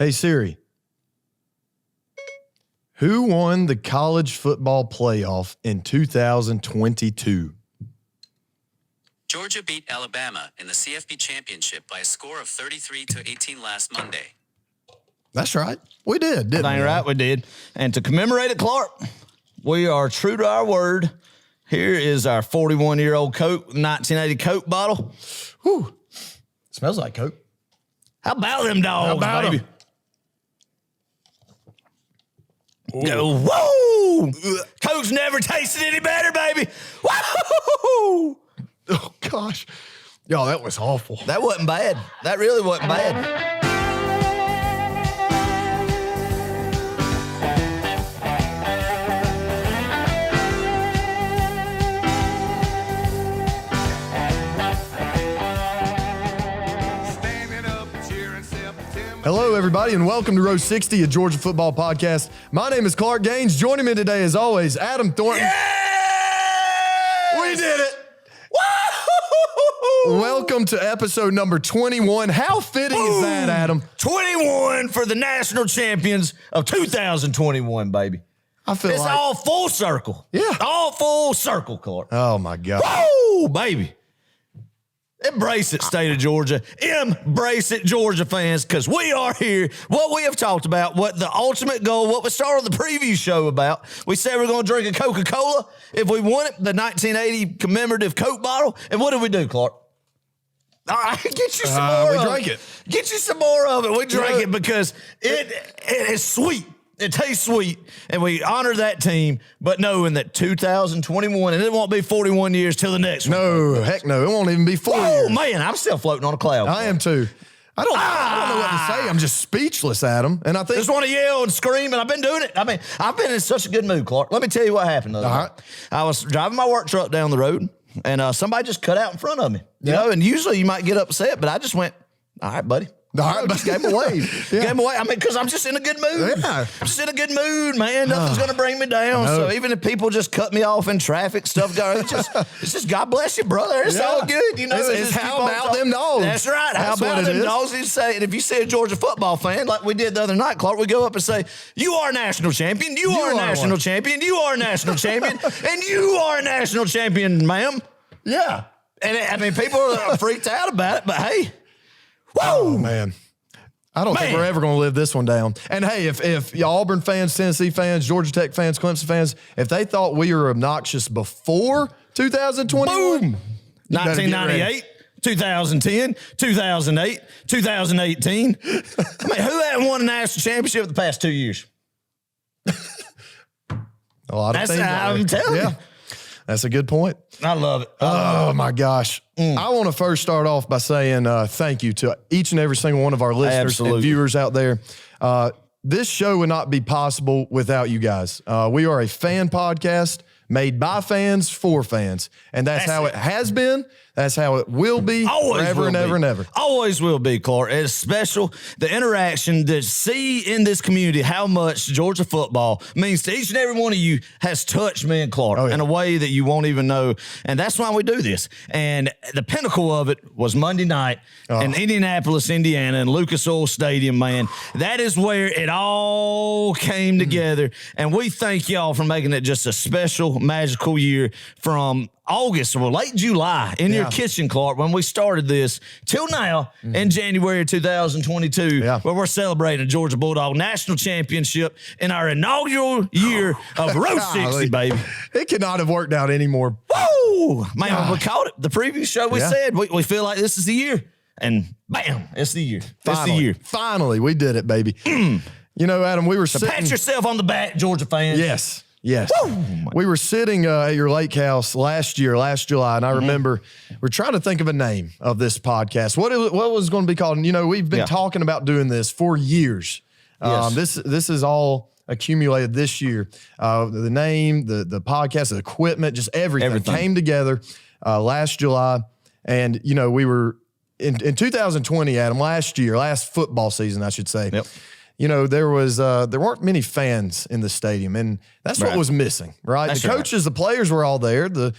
Hey, Siri. Who won the college football playoff in 2022? Georgia beat Alabama in the CFP championship by a score of 33-18 last Monday. That's right. We did, didn't we? Right, we did. And to commemorate it, Clark, we are true to our word. Here is our 41-year-old Coke, 1980 Coke bottle. Whew. Smells like Coke. How about them dogs, How about baby? them? Go, whoa! Coke's never tasted any better, baby. Woo! Oh, gosh. Y'all, that was awful. That wasn't bad. That really wasn't bad. Hello, everybody, and welcome to Row 60, a Georgia football podcast. My name is Clark Gaines. Joining me today, as always, Adam Thornton. Yes! We did it. Woo! Welcome to episode number 21. How fitting is that, Adam? 21 for the national champions of 2021, baby. I feel It's like all full circle. Yeah. All full circle, Clark. Oh, my God. Woo, baby. Embrace it, state of Georgia. Embrace it, Georgia fans, because we are here. What we have talked about, what the ultimate goal, what we started the preview show about. We said we're going to drink a Coca-Cola if we won it, the 1980 commemorative Coke bottle. And what did we do, Clark? All right, get you some more we of drank it. it. Get you some more of it. We drank it because it is sweet. It tastes sweet, and we honor that team, but knowing that 2021, and it won't be 41 years till the next one. No, heck no. It won't even be 4 years. Oh, man, I'm still floating on a cloud. I am too. I don't know what to say. I'm just speechless, Adam. And I think Just want to yell and scream, and I've been doing it. I mean, I've been in such a good mood, Clark. Let me tell you what happened the other All day. right. I was driving my work truck down the road, and somebody just cut out in front of me. You know, and usually you might get upset, but I just went, all right, buddy. All right, Just gave him a wave. Yeah. Gave him a wave. I mean, because I'm just in a good mood. Yeah. I'm just in a good mood, man. Nothing's going to bring me down. No. So even if people just cut me off in traffic, stuff going, it's just God bless you, brother. It's Yeah. all good. You know, It's just how keep on about talking. them dogs? That's right. How That's what about it them is. dogs? You say, and if you see a Georgia football fan, like we did the other night, Clark, we go up and say, you are a national champion. You are a national champion. You are a national champion. And you are a national champion, ma'am. yeah. And I mean, people are freaked out about it, but hey, whoa, Oh, man. I don't think we're ever going to live this one down. And hey, if you Auburn fans, Tennessee fans, Georgia Tech fans, Clemson fans, if they thought we were obnoxious before 2021, boom, 1998, 2010, 2008, 2018. I mean, who hasn't won a national championship the past 2 years? a lot of That's things. I'm telling you. That's a good point. I love it. Oh, my gosh. I want to first start off by saying thank you to each and every single one of our listeners and viewers out there. This show would not be possible without you guys. We are a fan podcast made by fans for fans. And that's how it has been. That's how it will be forever and ever and ever. Always will be, Clark. It's special. The interaction to see in this community how much Georgia football means to each and every one of you has touched me and Clark in a way that you won't even know. And that's why we do this. And the pinnacle of it was Monday night in Indianapolis, Indiana, in Lucas Oil Stadium, man. That is where it all came together. And we thank y'all for making it just a special, magical year from August or late July in your kitchen, Clark, when we started this till now in January 2022, where we're celebrating a Georgia Bulldog National Championship in our inaugural year of Row 60, baby. It could not have worked out anymore. Woo! Man, we called it. The previous show we said we feel like this is the year. And bam, it's the year. It's the year. Finally, we did it, baby. You know, Adam, we were sitting. Pat yourself on the back, Georgia fans. Yes. Yes. Woo! We were sitting at your lake house last July, and I remember we're trying to think of a name of this podcast. What was going to be called? And, you know, we've been talking about doing this for years. This is all accumulated this year. The name, the podcast, the equipment, just everything came together last July. And, you know, we were in 2020, Adam, last football season, I should say. Yep. there weren't many fans in the stadium, and that's what was missing, right? That's the coaches, the players were all there. The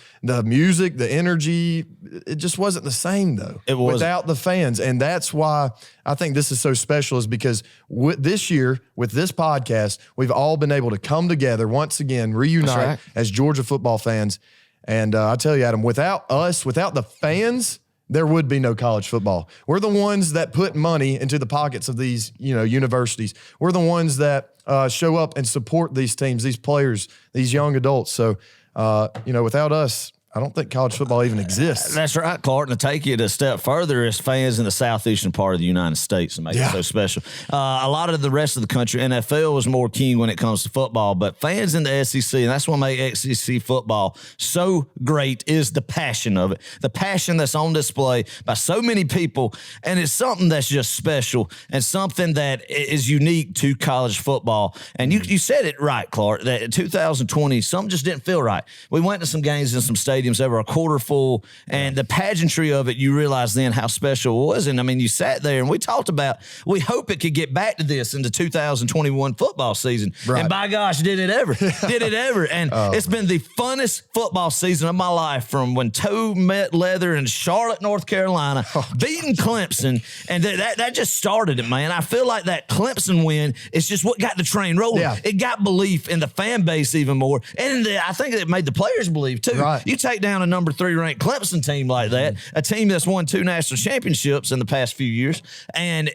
music, the energy, it just wasn't the same though. It wasn't. Without the fans, and that's why I think this is so special. Is because this year with this podcast, we've all been able to come together once again, reunite as Georgia football fans. And I tell you, Adam, without us, without the fans, there would be no college football. We're the ones that put money into the pockets of these, universities. We're the ones that show up and support these teams, these players, these young adults. So, without us, I don't think college football even exists. That's right, Clark. And to take it a step further, as fans in the southeastern part of the United States and make it so special. A lot of the rest of the country, NFL was more keen when it comes to football, but fans in the SEC, and that's what makes SEC football so great, is the passion of it. The passion that's on display by so many people, and it's something that's just special and something that is unique to college football. And you said it right, Clark, that in 2020, something just didn't feel right. We went to some games in some stadiums that were a quarter full, and the pageantry of it, you realize then how special it was. And I mean, you sat there and we talked about, we hope it could get back to this in the 2021 football season. Right. And by gosh, did it ever. Did it ever. And it's been the funnest football season of my life, from when Toe met Leather in Charlotte, North Carolina, beating Clemson. And that just started it, man. I feel like that Clemson win is just what got the train rolling. Yeah. It got belief in the fan base even more. And I think it made the players believe too. Right. You take down a number 3 ranked Clemson team like that, a team that's won 2 national championships in the past few years, and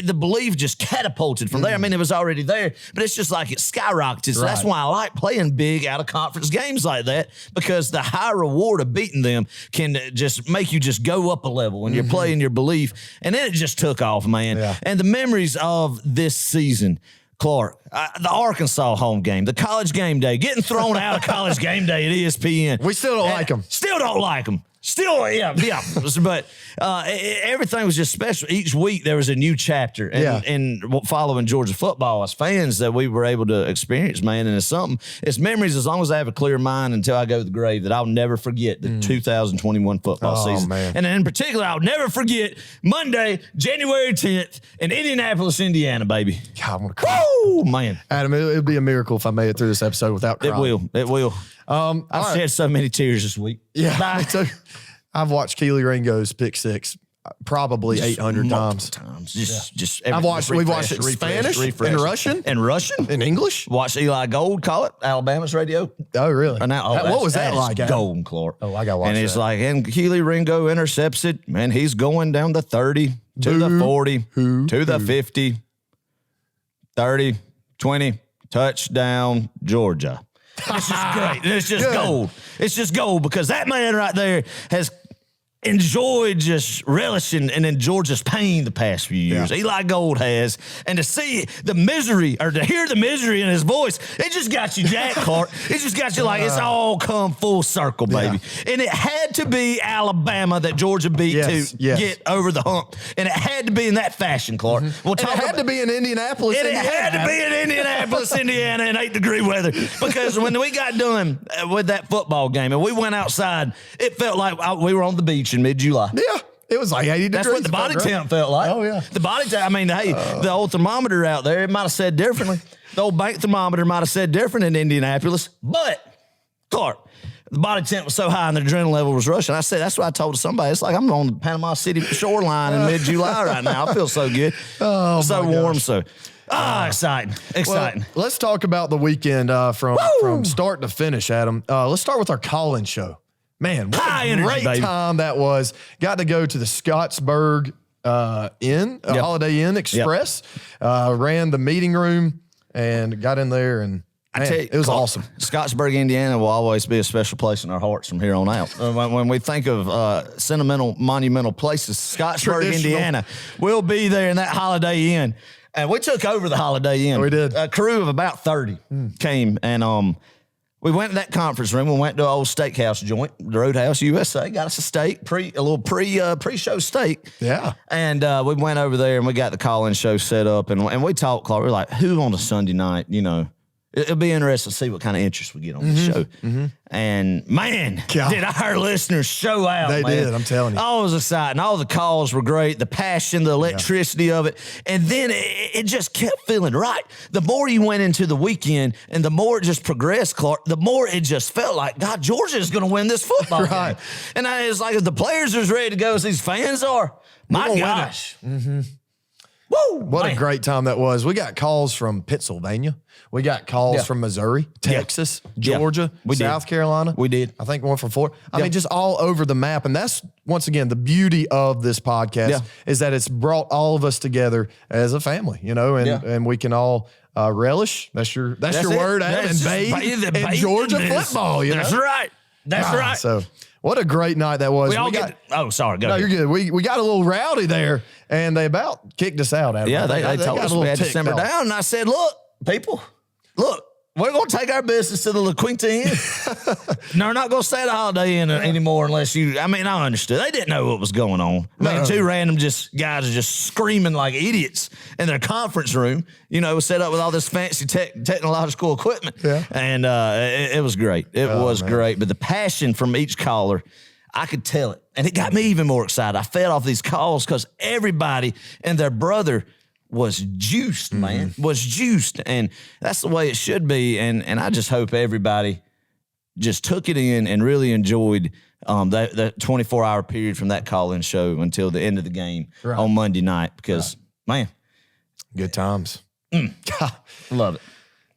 the belief just catapulted from there. I mean, it was already there, but it's just like it skyrocketed. So that's why I like playing big out of conference games like that, because the high reward of beating them can just make you just go up a level when you're playing your belief. And then it just took off, man. Yeah. And the memories of this season, Clark, the Arkansas home game, the college game day, getting thrown out of college game day at ESPN. We still don't like them. Still don't like them. Still, yeah. But everything was just special. Each week there was a new chapter. And following Georgia football as fans that we were able to experience, man. And it's memories as long as I have a clear mind until I go to the grave, that I'll never forget the 2021 football season. Man. And in particular, I'll never forget Monday, January 10th in Indianapolis, Indiana, baby. God, I want to cry. Woo, man. Adam, it would be a miracle if I made it through this episode without crying. It will. I've shed so many tears this week. Yeah. I've watched Keely Ringo's pick six probably 800 times. We've watched it in Spanish, in Russian, in English. Watched Eli Gold call it Alabama's radio. Oh, really? What was that like? Golden, Clark. Oh, I got to watch and that. And it's like, and Keely Ringo intercepts it, man. He's going down the 30 to the 40 to the 50, 30, 20, touchdown, Georgia. It's just great. It's just gold. It's just gold, because that man right there has enjoyed just relishing and in Georgia's pain the past few years. Eli Gold has. And to see the misery, or to hear the misery in his voice, it just got you jacked, Clark. It just got you like, it's all come full circle, baby. And it had to be Alabama that Georgia beat to get over the hump. And it had to be in that fashion, Clark. We'll talk had to be in Indianapolis, Indiana. It had to be in Indianapolis, Indiana in 8-degree weather. Because when we got done with that football game and we went outside, it felt like we were on the beach in mid-July. Yeah. It was like 80 degrees. That's what the body temp felt like. Oh, yeah. The body temp, I mean, hey, the old thermometer out there, it might have said differently. The old bank thermometer might have said different in Indianapolis. But, Clark, the body temp was so high and the adrenaline level was rushing. I said, that's what I told somebody. It's like I'm on the Panama City shoreline in mid-July right now. I feel so good. Oh, so warm, so. Exciting. Well, let's talk about the weekend from start to finish, Adam. Let's start with our call-in show. Man, what a great time that was. Got to go to the Scottsburg Holiday Inn Express. Ran the meeting room and got in there, and man, it was awesome. Scottsburg, Indiana will always be a special place in our hearts from here on out. When we think of sentimental, monumental places, Scottsburg, Indiana will be there in that Holiday Inn. And we took over the Holiday Inn. We did. A crew of about 30 came, and we went to that conference room. We went to an old steakhouse joint, the Roadhouse USA. Got us a little pre-show steak. Yeah. And we went over there and we got the call-in show set up, and we talked, Clark. We were like, who on a Sunday night, it'll be interesting to see what kind of interest we get on the show. And man, did our listeners show out. They man. did, I'm telling you. Oh, it was exciting. All the calls were great. The passion, the electricity of it. And then it just kept feeling right. The more you went into the weekend and the more it just progressed, Clark, the more it just felt like, God, Georgia is going to win this football game. And it's like, if the players are as ready to go as these fans are, my gosh. Woo, what a great time that was. We got calls from Pennsylvania. We got calls from Missouri, Texas, Georgia, South Carolina. We did. I think one from Florida. I mean, just all over the map. And that's, once again, the beauty of this podcast is that it's brought all of us together as a family, you know, and we can all relish. That's your word, Adam, and bathe in Georgia football. You know? That's right. That's right. So what a great night that was. Sorry. Go ahead. You're good. We got a little rowdy there, and they about kicked us out. Adam. Yeah, they told us we had to simmer down. And I said, look, people, we're going to take our business to the La Quinta Inn. No, we're not going to stay at the Holiday Inn anymore unless I understood. They didn't know what was going on. Two random guys are just screaming like idiots in their conference room, set up with all this fancy technological equipment. Yeah. And it was great. It was great. But the passion from each caller, I could tell it. And it got me even more excited. I fed off these calls because everybody and their brother was juiced, man, was juiced. And that's the way it should be. And I just hope everybody just took it in and really enjoyed that 24-hour period from that call-in show until the end of the game on Monday night because, man. Good times. Love it.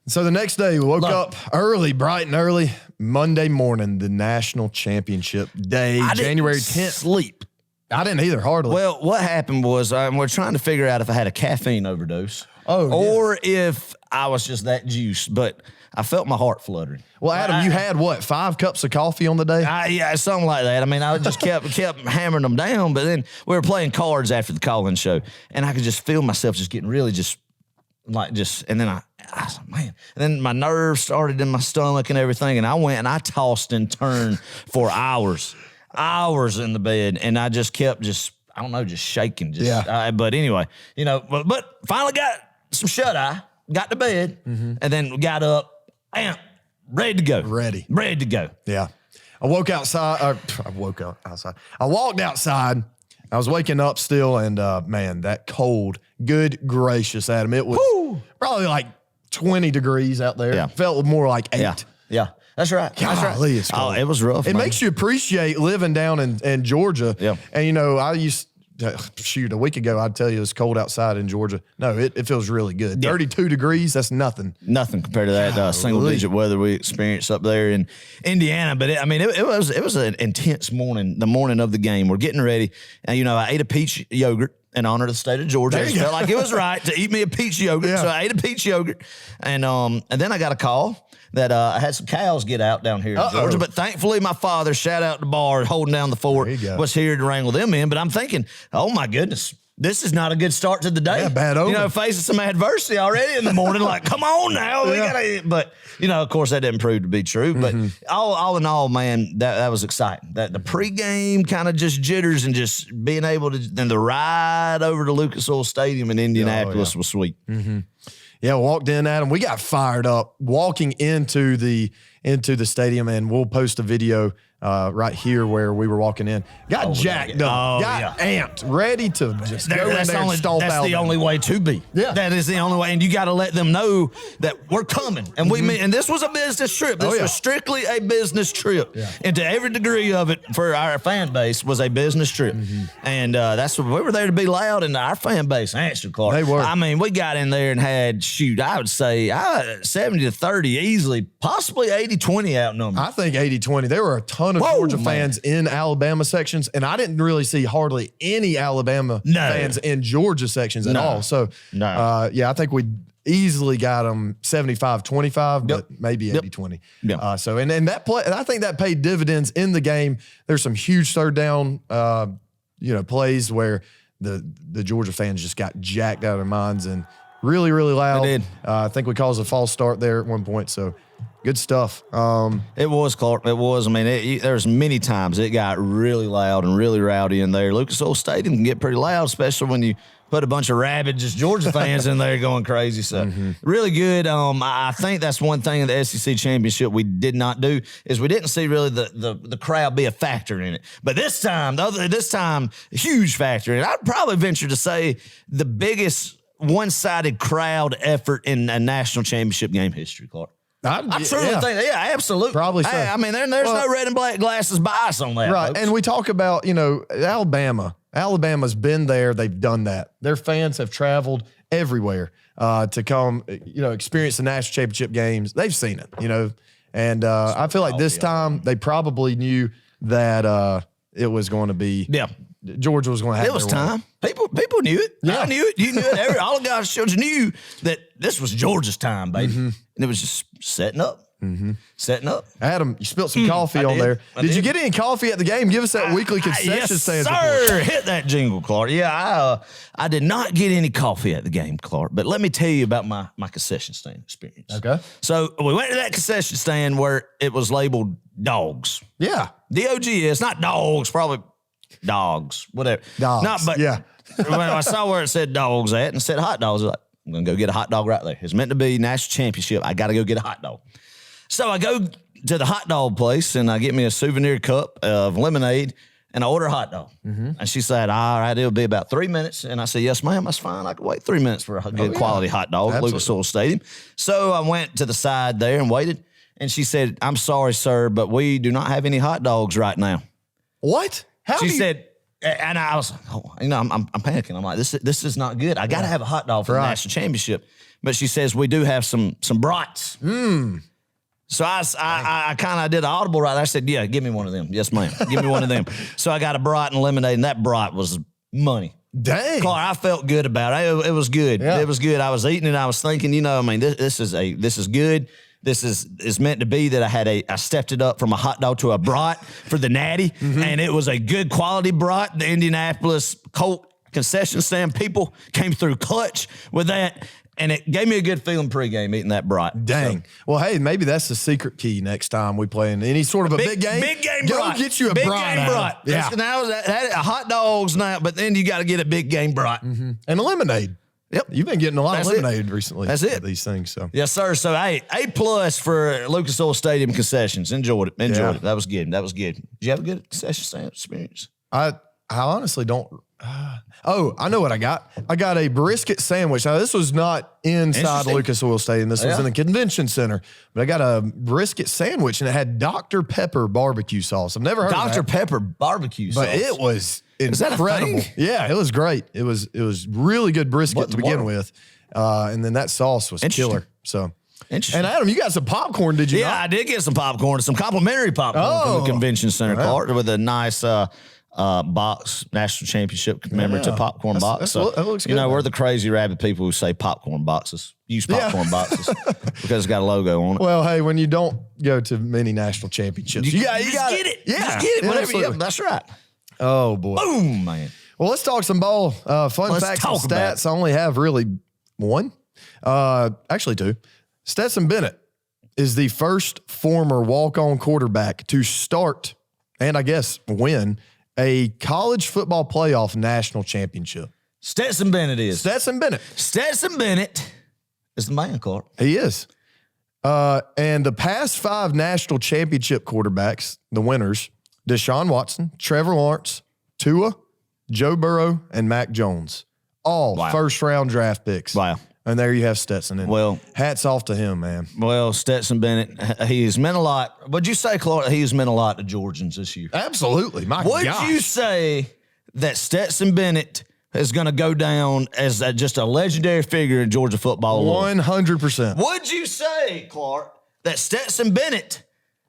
So the next day, we woke up early, bright and early, Monday morning, the national championship day, January 10th. Sleep. I didn't either, hardly. Well, what happened was we're trying to figure out if I had a caffeine overdose or if I was just that juiced, but I felt my heart fluttering. Well, Adam, you had what, 5 cups of coffee on the day? Yeah, something like that. I mean, I just kept hammering them down, but then we were playing cards after the call-in show, and I could just feel myself just getting really and then I was like, man. And then my nerves started in my stomach and everything, and I went and I tossed and turned for hours in the bed, and I just kept just shaking. But anyway, but finally got some shut-eye, got to bed, and then got up, ready to go. Ready to go. Yeah. I walked outside. I walked outside. I was waking up still, and man, that cold, good gracious, Adam, it was probably like 20 degrees out there. Yeah. Felt more like 8. Yeah. That's right. Golly, it's cold. It was rough. It makes you appreciate living down in Georgia. Yeah. And, I used a week ago, I'd tell you it was cold outside in Georgia. No, it feels really good. 32 degrees, that's nothing. Nothing compared to that single-digit weather we experienced up there in Indiana. But, it was an intense morning, the morning of the game. We're getting ready. And, I ate a peach yogurt in honor of the state of Georgia. It felt like it was right to eat me a peach yogurt. So I ate a peach yogurt. And then I got a call that I had some cows get out down here in Georgia. But thankfully, my father, shout out the bar, holding down the fort, was here to wrangle them in. But I'm thinking, oh, my goodness, this is not a good start to the day. Yeah, bad omen. Facing some adversity already in the morning. Like, come on now. We gotta. But, of course, that didn't prove to be true. But all in all, man, that was exciting. That the pregame kind of just jitters and just being able to, then the ride over to Lucas Oil Stadium in Indianapolis was sweet. Yeah, walked in, Adam. We got fired up walking into the stadium, and we'll post a video right here where we were walking in. Got jacked up, got amped, ready to just go in there and stomp out. That's the only way to be. Yeah. That is the only way. And you got to let them know that we're coming. And and this was a business trip. This was strictly a business trip. Yeah. And to every degree of it for our fan base was a business trip. And that's what we were there to be loud, and our fan base answered, Clark. They were. I mean, we got in there and had, I would say 70-30 easily, possibly 80-20 outnumbered. I think 80-20. There were a ton of Georgia fans in Alabama sections, and I didn't really see hardly any Alabama fans in Georgia sections at all. So, I think we easily got them 75-25, but maybe 80-20. So, and that play, I think that paid dividends in the game. There's some huge third down, plays where the Georgia fans just got jacked out of their minds and really, really loud. They did. I think we caused a false start there at one point. So, good stuff. It was, Clark. It was. I mean, there's many times it got really loud and really rowdy in there. Lucas Oil Stadium can get pretty loud, especially when you Put a bunch of rabid just Georgia fans in there going crazy. So really good. I think that's one thing in the SEC championship we did not do is we didn't see really the crowd be a factor in it. But this time, a huge factor. And I'd probably venture to say the biggest one-sided crowd effort in a national championship game history, Clark. I truly think that, yeah, absolutely. Probably so. I mean, there's no red and black glasses bias on that. Right. Folks. And we talk about, Alabama. Alabama's been there. They've done that. Their fans have traveled everywhere to come, experience the national championship games. They've seen it, and I feel like this time they probably knew that it was going to be. Yeah. Georgia was going to have it was time. People knew it. Yeah. I knew it. You knew it. All the guys knew that this was Georgia's time, baby. And it was just setting up. Setting up. Adam, you spilled some coffee on there. Did you get any coffee at the game? Give us that weekly concession stand. Yes, sir. Hit that jingle, Clark. Yeah, I did not get any coffee at the game, Clark. But let me tell you about my concession stand experience. Okay. So we went to that concession stand where it was labeled dogs. Yeah. DOGS, not dogs, probably dogs, whatever. Dogs. No, but yeah. when I saw where it said dogs at and said hot dogs, I was like, I'm going to go get a hot dog right there. It's meant to be national championship. I got to go get a hot dog. So I go to the hot dog place and I get me a souvenir cup of lemonade and I order a hot dog. And she said, all right, it'll be about 3 minutes. And I said, yes, ma'am, that's fine. I can wait 3 minutes for a good quality hot dog at Lucas Oil Stadium. So I went to the side there and waited. And she said, I'm sorry, sir, but we do not have any hot dogs right now. What? She said, and I was, I'm panicking. I'm like, this is not good. I got to have a hot dog for the national championship. But she says, we do have some brats. So I kind of did an audible right there. I said, yeah, give me one of them. Yes, ma'am. Give me one of them. So I got a brat and lemonade, and that brat was money. Dang. Clark, I felt good about it. It was good. Yeah. It was good. I was eating it. I was thinking, this is good. This is meant to be that I stepped it up from a hot dog to a brat for the natty, and it was a good quality brat. The Indianapolis Colt concession stand people came through clutch with that, and it gave me a good feeling pregame eating that brat. Dang. So, well, hey, maybe that's the secret key next time we play in any sort of a big game. Big game Go brat. get you a big brat. Game brat. Yeah. Now a hot dogs now, but then you got to get a big game brat. And a lemonade. Yep. You've been getting a lot That's of lemonade recently. That's it. These things. So yes, sir. So A+ for Lucas Oil Stadium concessions. Enjoyed it. That was good. Did you have a good concession stand experience? I honestly don't. I know what I got. I got a brisket sandwich. Now, this was not inside Lucas Oil Stadium. This was in the convention center. But I got a brisket sandwich, and it had Dr. Pepper barbecue sauce. I've never heard of that. Dr. Pepper barbecue sauce. But it was incredible. Is that a thing? Yeah, it was great. It was really good brisket to begin with. And then that sauce was killer. So interesting. And Adam, you got some popcorn, did you not? I did get some popcorn, some complimentary popcorn from the convention center, Clark, with a nice box, national championship commemorative popcorn box. So, that looks good. We're the crazy rabbit people who say popcorn boxes. Use popcorn boxes because it's got a logo on it. Well, hey, when you don't go to many national championships, you got get it. Yeah, just get it. Whatever. Absolutely. Yeah, that's right. Oh boy. Boom, man. Well, let's talk some ball. Fun facts and stats. I only have really one. Actually two. Stetson Bennett is the first former walk-on quarterback to start and I guess win a college football playoff national championship. Stetson Bennett is. Stetson Bennett. Stetson Bennett is the man, Clark. He is. And the past 5 national championship quarterbacks, the winners, Deshaun Watson, Trevor Lawrence, Tua, Joe Burrow, and Mac Jones. All first-round draft picks. Wow. And there you have Stetson. And well, hats off to him, man. Well, Stetson Bennett, he has meant a lot. Would you say, Clark, he has meant a lot to Georgians this year? Absolutely. My Would gosh. you say that Stetson Bennett is going to go down as just a legendary figure in Georgia football? 100%. Would you say, Clark, that Stetson Bennett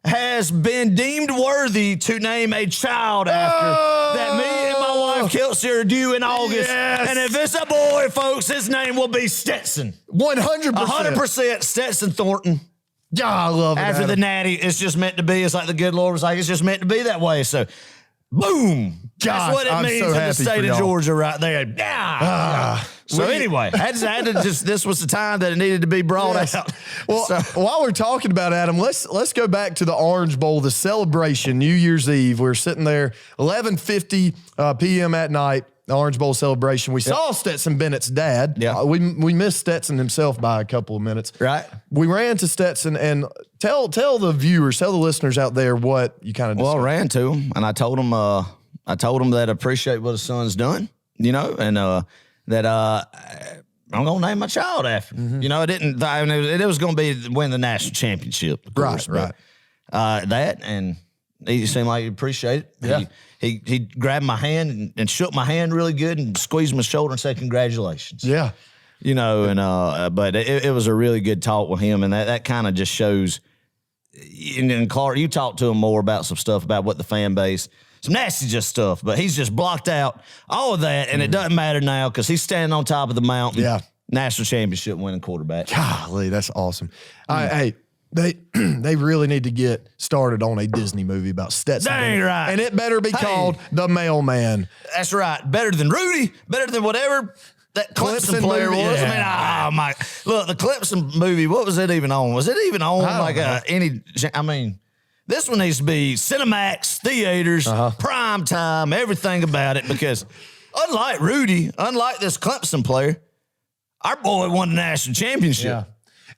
has been deemed worthy to name a child after that me and my wife Kelsey are due in August? Yes. And if it's a boy, folks, his name will be Stetson. 100%. 100% Stetson Thornton. Yeah, I love it. After the natty, it's just meant to be. It's like the good Lord was like, it's just meant to be that way. So, boom. That's what it means in the state of Georgia right there. Yeah. So anyway, I had to just, this was the time that it needed to be brought out. Well, while we're talking about Adam, let's go back to the Orange Bowl, the celebration, New Year's Eve. We're sitting there, 11:50 p.m. at night. the Orange Bowl celebration. We saw Stetson Bennett's dad. Yeah. We missed Stetson himself by a couple of minutes. Right. We ran to Stetson and tell the viewers, tell the listeners out there what you kind of. Well, I ran to him and I told him that I appreciate what his son's done, you know, and that I'm gonna name my child after him. You know, it was gonna be win the national championship, of course, right. That and he seemed like he appreciated it. Yeah. He grabbed my hand and shook my hand really good and squeezed my shoulder and said, "Congratulations." Yeah. You know, and but it was a really good talk with him, and that kind of just shows. And Clark, you talked to him more about some stuff about what the fan base, some nasty just stuff, but he's just blocked out all of that, and it doesn't matter now because he's standing on top of the mountain. Yeah. National championship winning quarterback. Golly, that's awesome. Hey, they really need to get started on a Disney movie about Stetson. Dang right. And it better be called The Mailman. That's right. Better than Rudy, better than whatever that Clemson player movie, was. yeah. I mean, look, the Clemson movie, what was it even on? Was it even on this one needs to be Cinemax, theaters, prime time, everything about it, because unlike Rudy, unlike this Clemson player, our boy won the national championship. Yeah.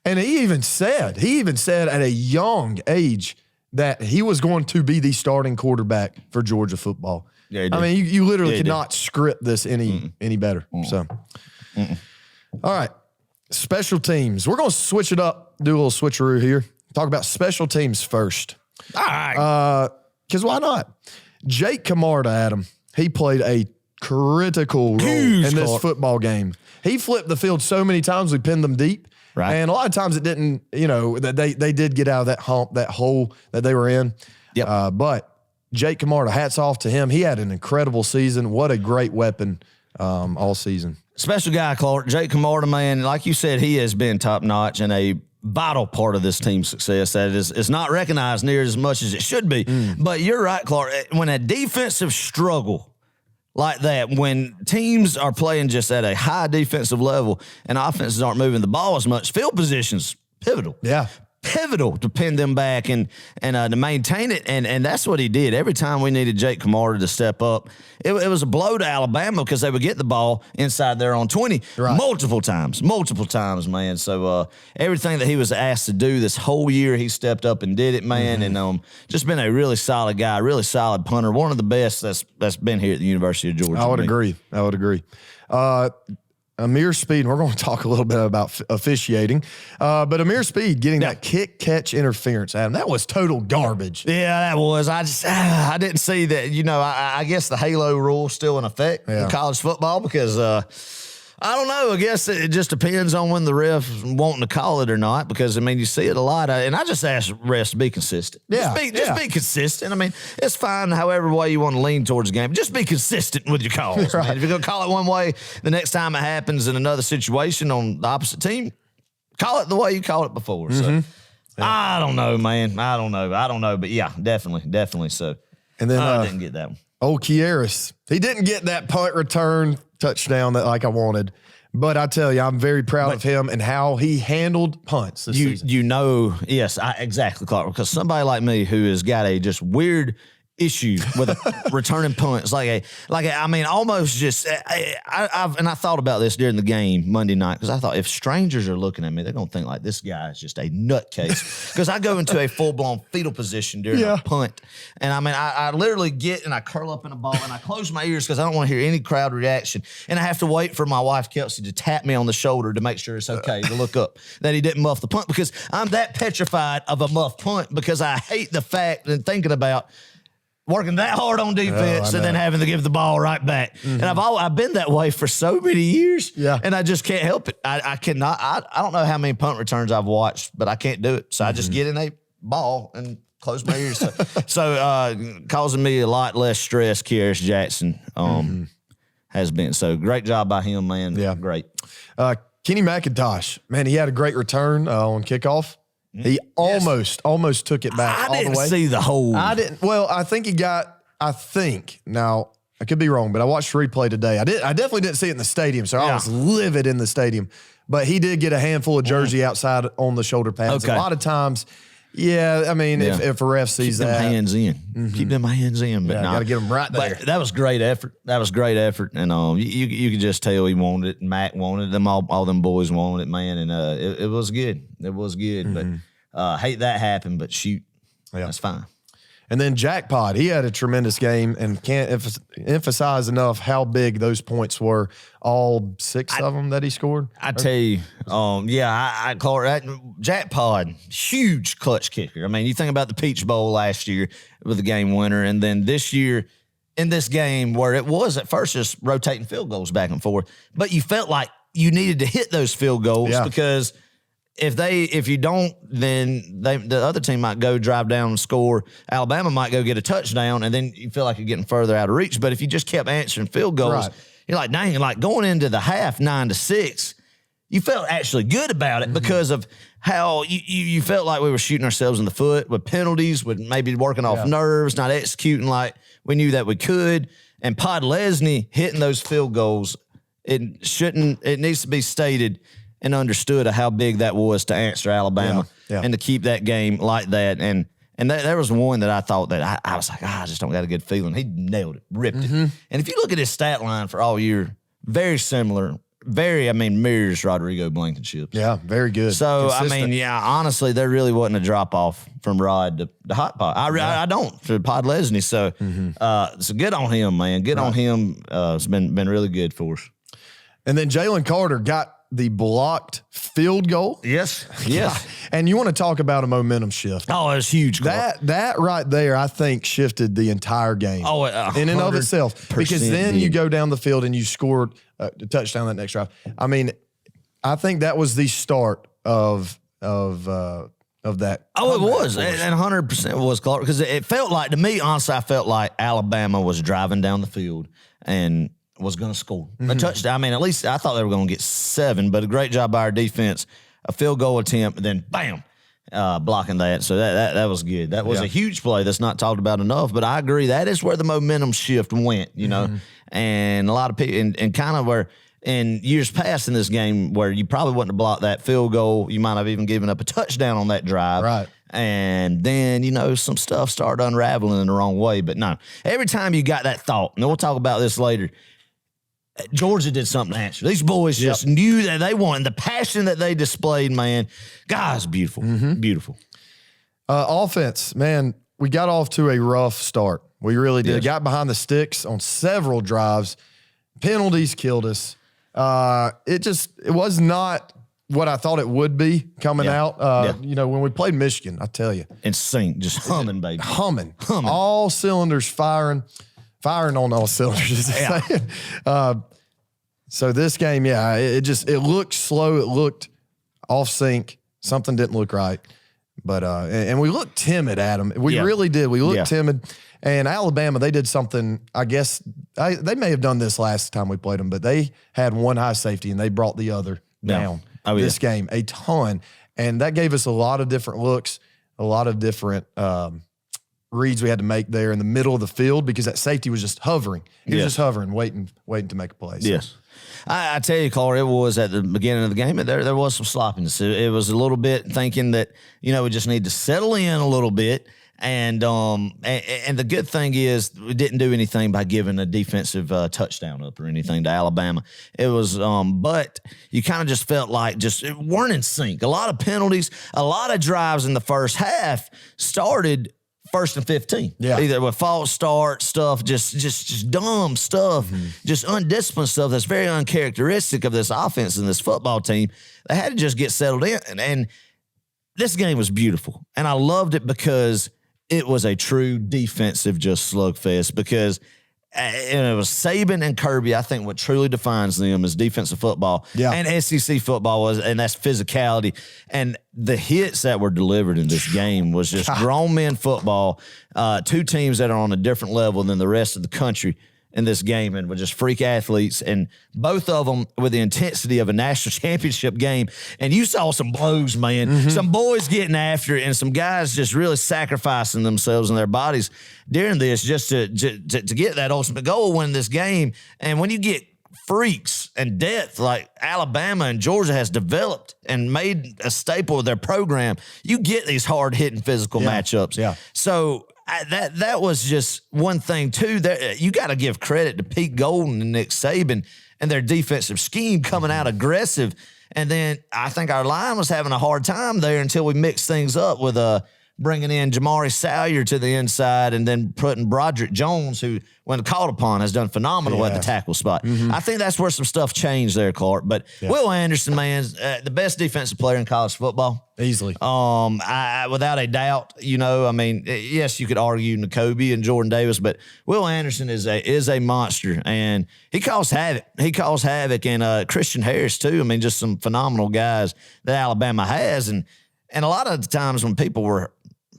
And he even said at a young age that he was going to be the starting quarterback for Georgia football. Yeah, he did. I mean, you literally cannot script this any better. So, all right, special teams. We're going to switch it up, do a little switcheroo here. Talk about special teams first. All right. Because why not? Jake Camarda, Adam, he played a critical role in this football game. He flipped the field so many times we pinned them deep. Right. And a lot of times it didn't, that they did get out of that hump, that hole that they were in. Yep. But Jake Camarda, hats off to him. He had an incredible season. What a great weapon all season. Special guy, Clark. Jake Camarda, man, like you said, he has been top notch and a vital part of this team's success that is not recognized near as much as it should be. But you're right, Clark. When a defensive struggle like that, when teams are playing just at a high defensive level and offenses aren't moving the ball as much, field positions, pivotal. Yeah. Pivotal to pin them back and to maintain it. And that's what he did. Every time we needed Jake Camarda to step up, it was a blow to Alabama because they would get the ball inside their own 20 multiple times, man. So everything that he was asked to do this whole year, he stepped up and did it, man. And just been a really solid guy, really solid punter, one of the best that's been here at the University of Georgia. I would agree. Amir Speed, and we're going to talk a little bit about officiating, but Amir Speed getting that kick-catch interference, Adam, that was total garbage. Yeah, that was. I didn't see that. I guess the halo rule still in effect in college football because I don't know. I guess it just depends on when the ref's wanting to call it or not because, you see it a lot. And I just ask refs to be consistent. Yeah. Just be consistent. It's fine however way you want to lean towards the game. Just be consistent with your calls. Right. If you're going to call it one way, the next time it happens in another situation on the opposite team, call it the way you called it before. So I don't know, man. I don't know. But yeah, definitely so. And then I didn't get that one. Kieris, he didn't get that punt return touchdown that I wanted. But I tell you, I'm very proud of him and how he handled punts this season. Yes, exactly, Clark. Because somebody like me who has got a just weird issue with a returning punt, it's almost just. I thought about this during the game Monday night because I thought if strangers are looking at me, they're gonna think like this guy is just a nutcase. Because I go into a full blown fetal position during a punt, and I literally get and I curl up in a ball and I close my ears because I don't want to hear any crowd reaction, and I have to wait for my wife Kelsey to tap me on the shoulder to make sure it's okay to look up that he didn't muff the punt because I'm that petrified of a muff punt because I hate the fact and thinking about working that hard on defense and then having to give the ball right back. And I've been that way for so many years. Yeah. And I just can't help it. I cannot. I don't know how many punt returns I've watched, but I can't do it. So I just get in a ball and close my ears. So causing me a lot less stress, Kieris Jackson has been. So great job by him, man. Yeah. Great. Kenny McIntosh, man, he had a great return on kickoff. He almost took it back all the way. I didn't see the whole. I didn't. Well, I think now I could be wrong, but I watched the replay today. I definitely didn't see it in the stadium, so I was livid in the stadium. But he did get a handful of jersey outside on the shoulder pads. Okay. A lot of times Yeah, I mean, if a ref sees Keep that. them hands in. Keep them hands in. But got to get them right there. But that was great effort. And you could just tell he wanted it. Mac wanted it. All them boys wanted it, man. And it was good. It was good. But hate that happened, but shoot, that's fine. And then Jackpot, he had a tremendous game and can't emphasize enough how big those points were. All 6 of them that he scored. I tell you, I call it that. Jackpot, huge clutch kicker. I mean, you think about the Peach Bowl last year with the game winner, and then this year in this game where it was at first just rotating field goals back and forth, but you felt like you needed to hit those field goals because if you don't, then the other team might go drive down and score. Alabama might go get a touchdown, and then you feel like you're getting further out of reach. But if you just kept answering field goals, you're like, dang, like going into the half 9-6, you felt actually good about it because of how you felt like we were shooting ourselves in the foot with penalties, with maybe working off nerves, not executing like we knew that we could. And Podlesny hitting those field goals, it needs to be stated and understood of how big that was to answer Alabama and to keep that game like that. And there was one that I thought that I was like, I just don't got a good feeling. He nailed it, ripped it. And if you look at his stat line for all year, very similar, mirrors Rodrigo Blankenship's. Yeah, very good. So, Consistent. honestly, there really wasn't a drop-off from Rod to Hot Pot. I don't, for Podlesny. So, so good on him, man. Good on him. It's been really good for us. And then Jalen Carter got the blocked field goal. Yes. And you want to talk about a momentum shift. Oh, it was huge. That right there, I think, shifted the entire game. Oh, in and of itself. Because then you go down the field and you scored a touchdown that next drive. I mean, I think that was the start of that. Oh, it was. And 100% was Clark. Because it felt like, to me, honestly, I felt like Alabama was driving down the field and was going to score a touchdown. I mean, at least I thought they were going to get 7, but a great job by our defense. A field goal attempt, and then bam, blocking that. So that was good. That was a huge play that's not talked about enough. But I agree, that is where the momentum shift went. You know, and a lot of people, and kind of where in years past in this game, where you probably wouldn't have blocked that field goal, you might have even given up a touchdown on that drive. Right. And then, some stuff started unraveling in the wrong way. But no, every time you got that thought, and we'll talk about this later, Georgia did something to answer. These boys just knew that they won. The passion that they displayed, man, guys, beautiful. Beautiful. Offense, man, we got off to a rough start. We really did. Got behind the sticks on several drives. Penalties killed us. It was not what I thought it would be coming out. When we played Michigan, I tell you. In sync, just humming, baby. Humming. All cylinders firing on all cylinders. So this game, it looked slow. It looked off sync. Something didn't look right. But and we looked timid, Adam. We really did. We looked timid. And Alabama, they did something, I guess, they may have done this last time we played them, but they had one high safety and they brought the other down this game a ton. And that gave us a lot of different looks, a lot of different reads we had to make there in the middle of the field because that safety was just hovering. He was just hovering, waiting to make a play. So. Yes. I tell you, Carl, it was at the beginning of the game, there was some sloppiness. It was a little bit thinking that, we just need to settle in a little bit. And the good thing is we didn't do anything by giving a defensive touchdown up or anything to Alabama. It was, but you kind of just felt like it weren't in sync. A lot of penalties, a lot of drives in the first half started 1st and 15. Either with false start stuff, just dumb stuff, just undisciplined stuff that's very uncharacteristic of this offense and this football team. They had to just get settled in. And this game was beautiful. And I loved it because it was a true defensive just slugfest because it was Saban and Kirby, I think what truly defines them is defensive football. And SEC football and that's physicality. And the hits that were delivered in this game was just grown men football, 2 teams that are on a different level than the rest of the country in this game and were just freak athletes, and both of them with the intensity of a national championship game. And you saw some blows, man. Some boys getting after it and some guys just really sacrificing themselves and their bodies during this just to get that ultimate goal, win this game. And when you get freaks and depth like Alabama and Georgia has developed and made a staple of their program, you get these hard-hitting physical matchups. Yeah. So that was just one thing, too. You got to give credit to Pete Golden and Nick Saban and their defensive scheme coming out aggressive. And then I think our line was having a hard time there until we mixed things up with bringing in Jamari Salyer to the inside and then putting Broderick Jones, who, when called upon, has done phenomenal at the tackle spot. I think that's where some stuff changed there, Clark. But Will Anderson, man, the best defensive player in college football. Easily. Without a doubt, I mean, yes, you could argue N'Kobe and Jordan Davis, but Will Anderson is a monster, and he caused havoc. He caused havoc, and Christian Harris, too. I mean, just some phenomenal guys that Alabama has. And a lot of the times when people were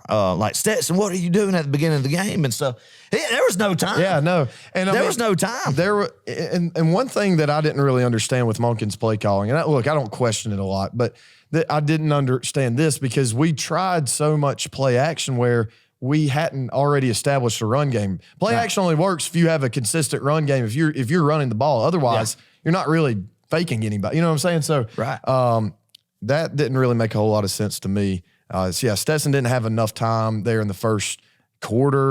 like, Stetson, what are you doing at the beginning of the game and stuff? There was no time. Yeah, no. And there was no time. And one thing that I didn't really understand with Monken's play calling, and I don't question it a lot, but I didn't understand this because we tried so much play action where we hadn't already established a run game. Play action only works if you have a consistent run game, if you're running the ball. Otherwise, you're not really faking anybody. You know what I'm saying? So that didn't really make a whole lot of sense to me. Stetson didn't have enough time there in the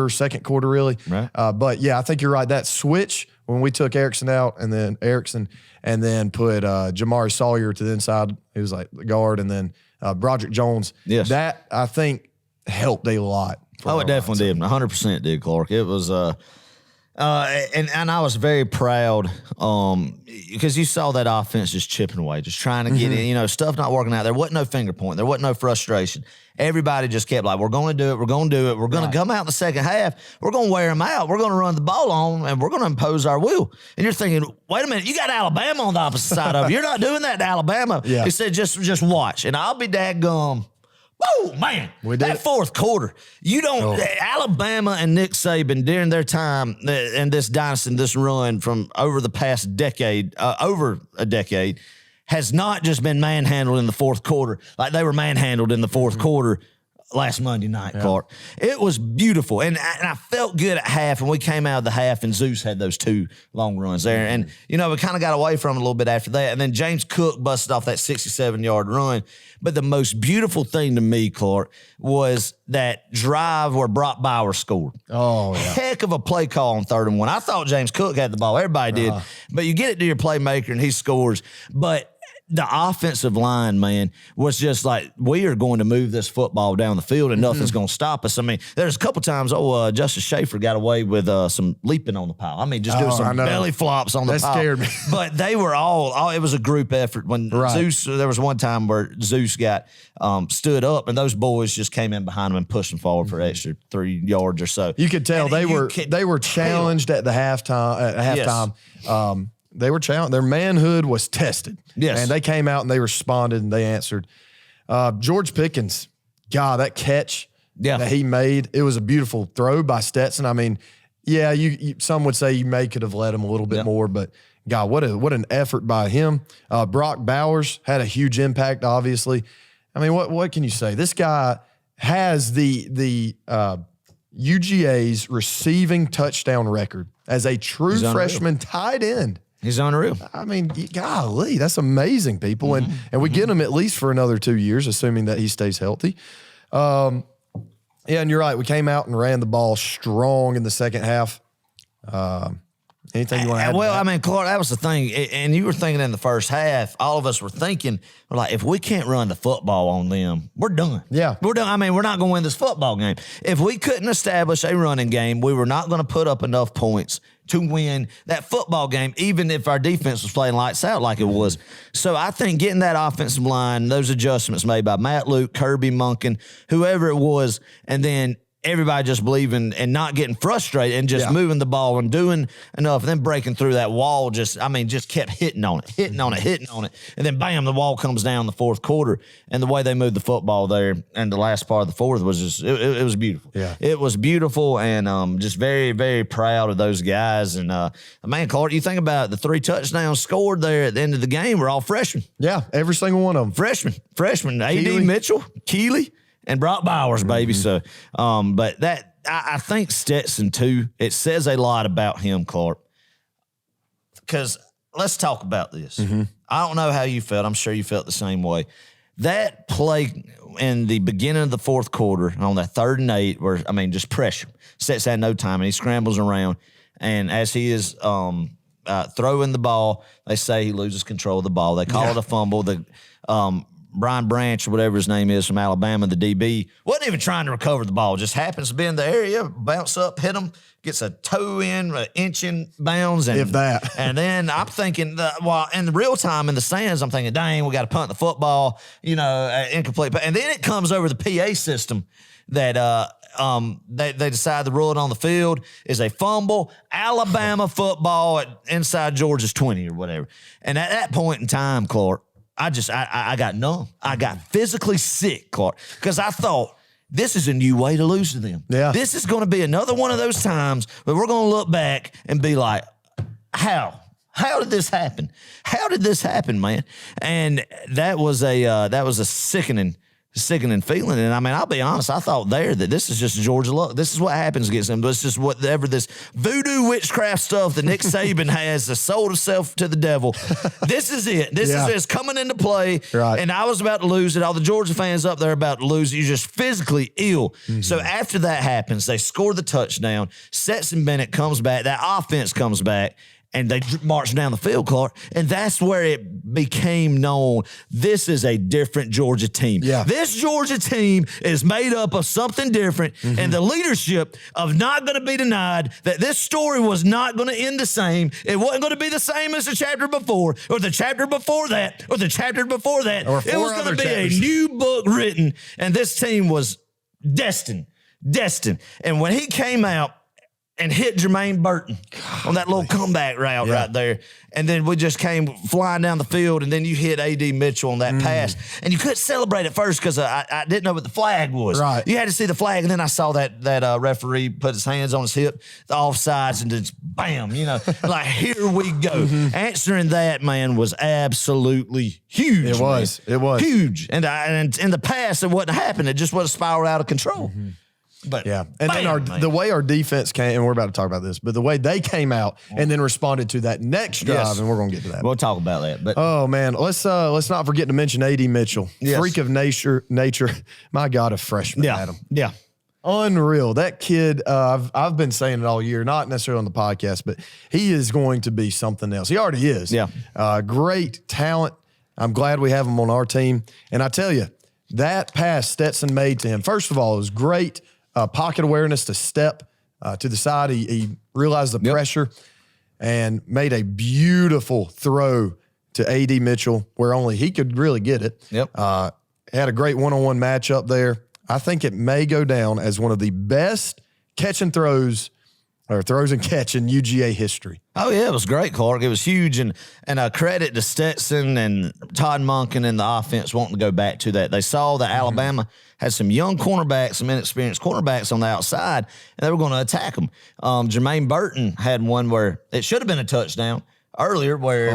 second quarter, really. Right. But yeah, I think you're right. That switch when we took Erickson out and then put Jamari Salyer to the inside, he was like the guard, and then Broderick Jones. Yes. That I think helped a lot. It definitely did. 100% did, Clark. It was and I was very proud because you saw that offense just chipping away, just trying to get in, stuff not working out. There wasn't no finger point. There wasn't no frustration. Everybody just kept like, we're going to do it. We're going to do it. We're going to come out in the second half. We're going to wear them out. We're going to run the ball on, and we're going to impose our will. And you're thinking, wait a minute, you got Alabama on the opposite side of it. You're not doing that to Alabama. Yeah. He said, just watch, and I'll be dadgum. Oh, man, that fourth quarter, Alabama and Nick Saban during their time and this dynasty, this run from over the past decade, over a decade, has not just been manhandled in the fourth quarter like they were manhandled in the fourth quarter last Monday night, Clark. It was beautiful. And I felt good at half, and we came out of the half, and Zeus had those two long runs there. And, we kind of got away from it a little bit after that. And then James Cook busted off that 67-yard run. But the most beautiful thing to me, Clark, was that drive where Brock Bowers scored. Oh, yeah. Heck of a play call on 3rd and 1. I thought James Cook had the ball. Everybody did. But you get it to your playmaker, and he scores. But the offensive line, man, was just like, we are going to move this football down the field and nothing's going to stop us. I mean, there's a couple times, Justice Schaefer got away with some leaping on the pile. I mean, just doing some belly flops on the pile. That scared me. But they were all, it was a group effort. When Zeus, there was one time where Zeus got stood up, and those boys just came in behind him and pushed him forward for extra 3 yards or so. You could tell they were challenged at the halftime. They were challenged. Their manhood was tested. Yes. And they came out and they responded and they answered. George Pickens, God, that catch that he made, it was a beautiful throw by Stetson. I mean, yeah, you some would say you could have let him a little bit more, but God, what an effort by him. Brock Bowers had a huge impact, obviously. I mean, what can you say? This guy has the UGA's receiving touchdown record as a true freshman tight end. He's unreal. I mean, golly, that's amazing, people. And we get him at least for another 2 years, assuming that he stays healthy. And you're right. We came out and ran the ball strong in the second half. Anything you want to add? Well, I mean, Clark, that was the thing. And you were thinking in the first half, all of us were thinking, like, if we can't run the football on them, we're done. Yeah. We're done. I mean, we're not going to win this football game. If we couldn't establish a running game, we were not going to put up enough points to win that football game, even if our defense was playing lights out like it was. So I think getting that offensive line, those adjustments made by Matt Luke, Kirby Monken, whoever it was, and then everybody just believing and not getting frustrated and just moving the ball and doing enough, and then breaking through that wall, just kept hitting on it. And then bam, the wall comes down in the fourth quarter. And the way they moved the football there and the last part of the fourth was just, it was beautiful. Yeah. It was beautiful, and just very, very proud of those guys. And man, Clark, you think about it, the 3 touchdowns scored there at the end of the game were all freshmen. Yeah, every single one of them. Freshmen. A.D. Mitchell, Keeley, and Brock Bowers, baby. So, but that, I think Stetson, too, it says a lot about him, Clark. Because let's talk about this. Mm-hmm. I don't know how you felt. I'm sure you felt the same way. That play in the beginning of the fourth quarter on that 3rd and 8, where, just pressure. Sets had no time, and he scrambles around. And as he is throwing the ball, they say he loses control of the ball. They call it a fumble. The Brian Branch, or whatever his name is, from Alabama, the DB, wasn't even trying to recover the ball. Just happens to be in the area, bounce up, hit him, gets a toe in, an inch in bounds. And, If that. And then I'm thinking, in the real time in the stands, I'm thinking, dang, we got to punt the football, incomplete. And then it comes over the PA system that they decide to rule it on the field is a fumble, Alabama football inside Georgia's 20 or whatever. And at that point in time, Clark, I got numb. I got physically sick, Clark, because I thought, this is a new way to lose to them. Yeah. This is going to be another one of those times where we're going to look back and be like, how? How did this happen? How did this happen, man? And that was a sickening feeling. And I'll be honest, I thought that this is just Georgia luck. This is what happens against them. It's just whatever this voodoo witchcraft stuff that Nick Saban has sold himself to the devil. This is it. This is it's coming into play. Right. And I was about to lose it. All the Georgia fans up there about to lose it. You're just physically ill. Mm-hmm. So after that happens, they score the touchdown. Stetson Bennett comes back. That offense comes back. And they march down the field, Clark. And that's where it became known. This is a different Georgia team. Yeah. This Georgia team is made up of something different. Mm-hmm. And the leadership of not going to be denied that this story was not going to end the same. It wasn't going to be the same as the chapter before, or the chapter before that, or the chapter before that. Or it was going to be chapters. a new book written. And this team was destined. And when he came out and hit Jermaine Burton on that little comeback route right there. And then we just came flying down the field, and then you hit A.D. Mitchell on that pass. And you couldn't celebrate at first because I didn't know what the flag was. Right. You had to see the flag, and then I saw that referee put his hands on his hip, the offsides, and just bam, like, here we go. Answering that, man, was absolutely huge. It was. Man. It was. Huge. And in the past, it wouldn't happen. It just would have spiraled out of control. But yeah, and then the way our defense came, and we're about to talk about this, but the way they came out and then responded to that next drive, and we're going to get to that. We'll talk about that. But oh man, let's not forget to mention A.D. Mitchell, freak of nature. My God, a freshman, Adam. Yeah. Unreal. That kid, I've been saying it all year, not necessarily on the podcast, but he is going to be something else. He already is. Yeah. Great talent. I'm glad we have him on our team. And I tell you, that pass Stetson made to him, first of all, it was great. Pocket awareness to step to the side. He realized the pressure and made a beautiful throw to A.D. Mitchell where only he could really get it. Had a great one-on-one matchup there. I think it may go down as one of the best catch and throws or throws and catch in UGA history. Oh, yeah, it was great, Clark. It was huge. And credit to Stetson and Todd Monken and the offense wanting to go back to that. They saw that Alabama had some young cornerbacks, some inexperienced cornerbacks on the outside, and they were going to attack them. Jermaine Burton had one where it should have been a touchdown earlier where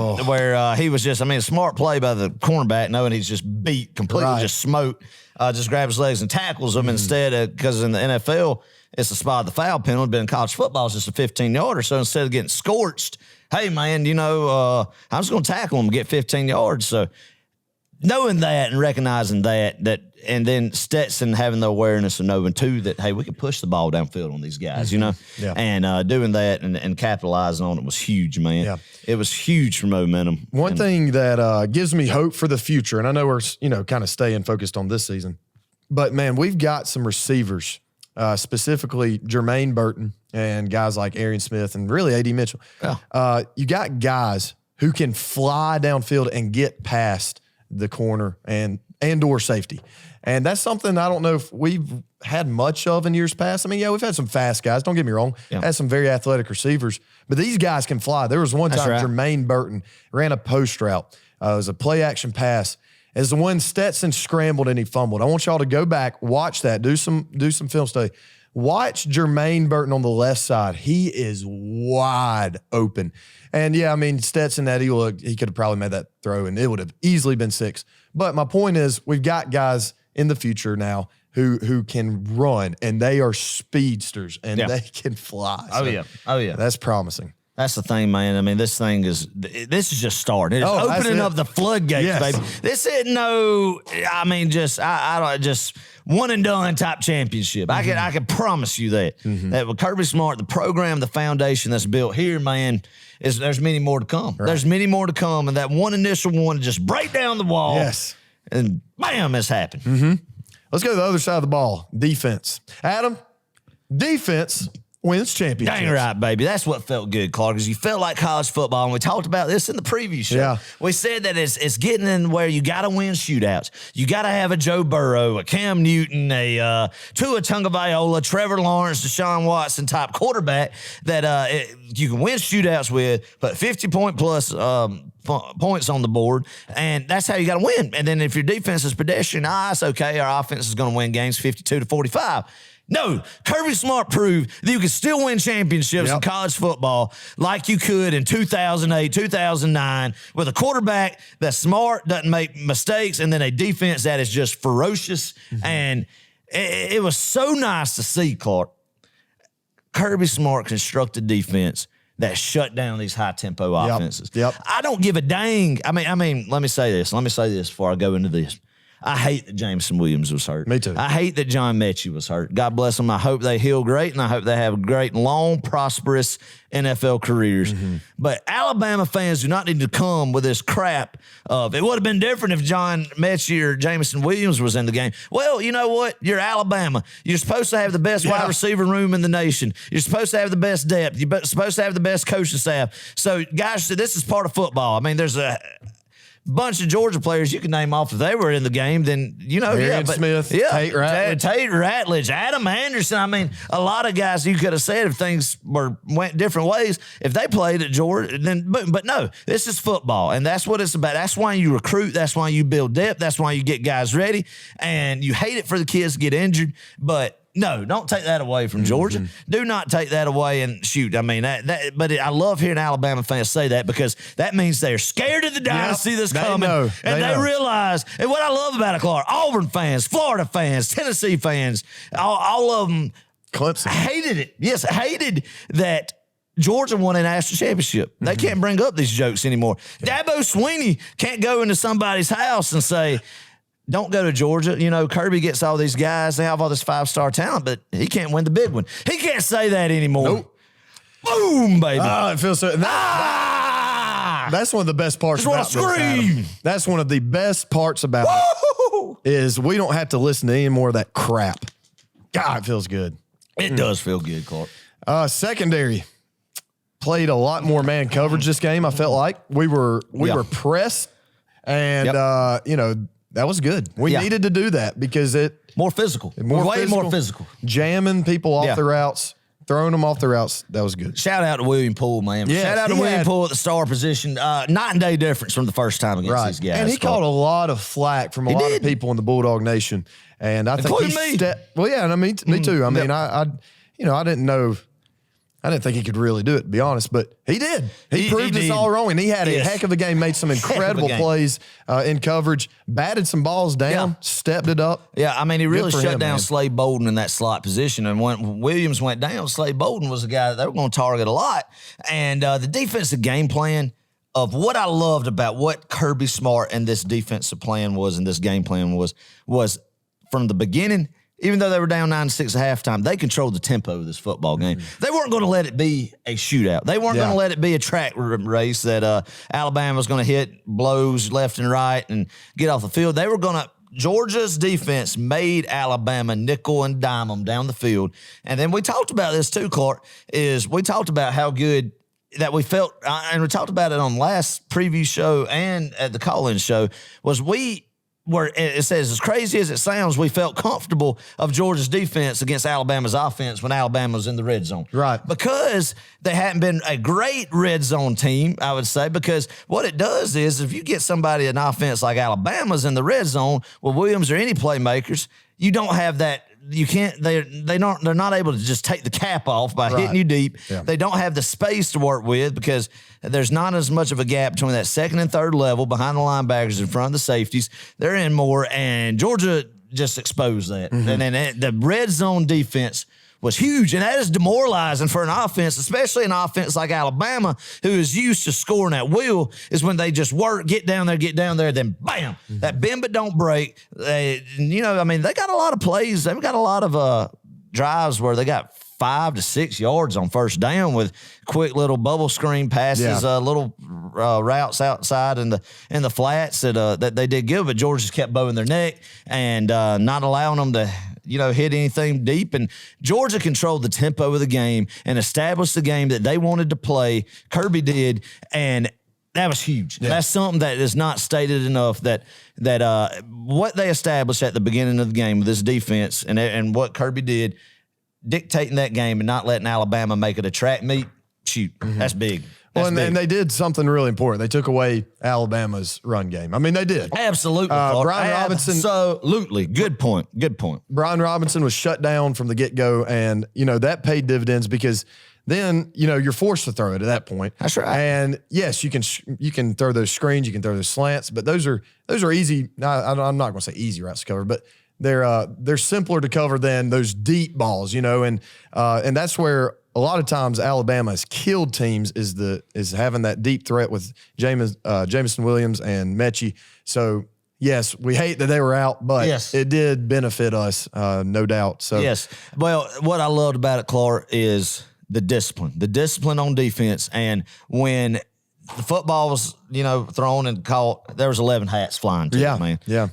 he was just, a smart play by the cornerback, knowing he's just beat, completely just smoked, just grabs his legs and tackles him instead of, because in the NFL, it's a spot of the foul penalty, but in college football, it's just a 15-yarder. So instead of getting scorched, hey, man, I'm just going to tackle him and get 15 yards. So knowing that and recognizing that, and then Stetson having the awareness of knowing, too, that, hey, we can push the ball downfield on these guys, and doing that and capitalizing on it was huge, man. Yeah. It was huge for momentum. One thing that gives me hope for the future, and I know we're, kind of staying focused on this season, but, man, we've got some receivers, specifically Jermaine Burton and guys like Arian Smith and really A.D. Mitchell. Yeah. You got guys who can fly downfield and get past the corner and or safety. And that's something I don't know if we've had much of in years past. We've had some fast guys, don't get me wrong. Had some very athletic receivers, but these guys can fly. There was one time Jermaine Burton ran a post route. It was a play action pass. As the one Stetson scrambled and he fumbled. I want y'all to go back, watch that, do some film study. Watch Jermaine Burton on the left side. He is wide open. And Stetson, he could have probably made that throw and it would have easily been 6. But my point is, we've got guys in the future now who can run, and they are speedsters and they can fly. So oh yeah. That's promising. That's the thing, man. I mean, this is just starting. It's opening up the floodgates, baby. This isn't just one and done type championship. Mm-hmm. I can promise you that. Mm-hmm. That with Kirby Smart, the program, the foundation that's built here, man, there's many more to come. Right. There's many more to come, and that one initial one to just break down the wall. Yes. And bam, it's happened. Mm-hmm. Let's go to the other side of the ball. Defense. Adam, defense wins championships. Dang right, baby. That's what felt good, Clark, because you felt like college football, and we talked about this in the preview show. Yeah. We said that it's getting in where you got to win shootouts. You got to have a Joe Burrow, a Cam Newton, a Tua Tagovailoa, Trevor Lawrence, Deshaun Watson type quarterback that you can win shootouts with, put 50-point plus points on the board, and that's how you got to win. And then if your defense is pedestrian, it's okay. Our offense is going to win games 52-45. No, Kirby Smart proved that you could still win championships in college football like you could in 2008, 2009 with a quarterback that's smart, doesn't make mistakes, and then a defense that is just ferocious. Mm-hmm. And it was so nice to see, Clark, Kirby Smart constructed defense that shut down these high-tempo offenses. Yep. I don't give a dang. I mean, let me say this. Let me say this before I go into this. I hate that Jameson Williams was hurt. Me too. I hate that John Mechie was hurt. God bless them. I hope they heal great, and I hope they have great, long, prosperous NFL careers. Mm-hmm. But Alabama fans do not need to come with this crap of, it would have been different if John Mechie or Jameson Williams was in the game. Well, you know what? You're Alabama. You're supposed to have the best wide receiver room in the nation. You're supposed to have the best depth. You're supposed to have the best coaching staff. So, guys, this is part of football. I mean, there's a bunch of Georgia players you can name off if they were in the game, then, Smith, Tate Ratledge, Adam Anderson. I mean, a lot of guys you could have said if things went different ways, if they played at Georgia, then, but no, this is football, and that's what it's about. That's why you recruit. That's why you build depth. That's why you get guys ready, and you hate it for the kids to get injured, but no, don't take that away from Georgia. Mm-hmm. Do not take that away. And shoot, I mean, but I love hearing Alabama fans say that, because that means they're scared of the dynasty that's coming. They realize, and what I love about it, Clark, Auburn fans, Florida fans, Tennessee fans, all of them, Clemson, hated it. Yes, hated that Georgia won a national championship. Mm-hmm. They can't bring up these jokes anymore. Yeah. Dabo Swinney can't go into somebody's house and say, don't go to Georgia. You know, Kirby gets all these guys. They have all this 5-star talent, but he can't win the big one. He can't say that anymore. Nope. Boom, baby. Oh, it feels so. That's one of the best parts about this, Adam. That's one of the best parts about it is we don't have to listen to any more of that crap. God, it feels good. It does feel good, Clark. Secondary played a lot more man coverage this game. I felt like we were pressed, and that was good. We needed to do that because more physical. Way more physical. Jamming people off the routes, throwing them off the routes. That was good. Shout out to William Poole, man. Yes, shout out to William Poole at the star position. Night and day difference from the first time against these guys. And he caught a lot of flack from a lot of people in the Bulldog Nation. And I think including me. Well, yeah, and I mean, me too. I mean, I didn't know. I didn't think he could really do it, to be honest, but he did. He proved us all wrong, and he had a heck of a game, made some incredible plays in coverage, batted some balls down, stepped it up. Yeah, I mean, he really shut down Slade Bolden in that slot position, and when Williams went down, Slade Bolden was a guy that they were going to target a lot. And the defensive game plan of what I loved about what Kirby Smart and this defensive plan was and this game plan was from the beginning. Even though they were down 9-6 at halftime, they controlled the tempo of this football game. Mm-hmm. They weren't going to let it be a shootout. They weren't going to let it be a track race that Alabama was going to hit blows left and right and get off the field. They were going to – Georgia's defense made Alabama nickel and dime them down the field. And then we talked about this too, Clark, is we talked about how good that we felt and we talked about it on last preview show and at the call-in show was where it says, as crazy as it sounds, we felt comfortable of Georgia's defense against Alabama's offense when Alabama was in the red zone. Right. Because they hadn't been a great red zone team, I would say, because what it does is if you get somebody an offense like Alabama's in the red zone with Williams or any playmakers, you don't have that. You can't. They're not able to just take the cap off by hitting you deep. Yeah. They don't have the space to work with because there's not as much of a gap between that second and third level behind the linebackers in front of the safeties. They're in more, and Georgia just exposed that. Mm-hmm. And then the red zone defense was huge, and that is demoralizing for an offense, especially an offense like Alabama, who is used to scoring at will, is when they just work, get down there, then bam, that bend but don't break. They got a lot of plays. They've got a lot of drives where they got 5 to 6 yards on first down with quick little bubble screen passes, little routes outside in the flats that they did good, but Georgia's kept bowing their neck and not allowing them to hit anything deep. And Georgia controlled the tempo of the game and established the game that they wanted to play. Kirby did, and that was huge. Yeah. That's something that is not stated enough, that what they established at the beginning of the game with this defense and what Kirby did, dictating that game and not letting Alabama make it a track meet. Shoot, that's big. Well, and they did something really important. They took away Alabama's run game. I mean, they did. Absolutely. Brian Robinson. Absolutely. Good point. Brian Robinson was shut down from the get-go, and, that paid dividends because then, you're forced to throw it at that point. That's right. And, yes, you can throw those screens, you can throw those slants, but those are easy. I'm not going to say easy routes to cover, but they're simpler to cover than those deep balls, and that's where a lot of times Alabama has killed teams is having that deep threat with Jameson Williams and Mechie. So yes, we hate that they were out, but it did benefit us, no doubt. So yes, well, what I loved about it, Clark, is the discipline on defense, and when the football was, thrown and caught, there was 11 hats flying to it, man. Yeah.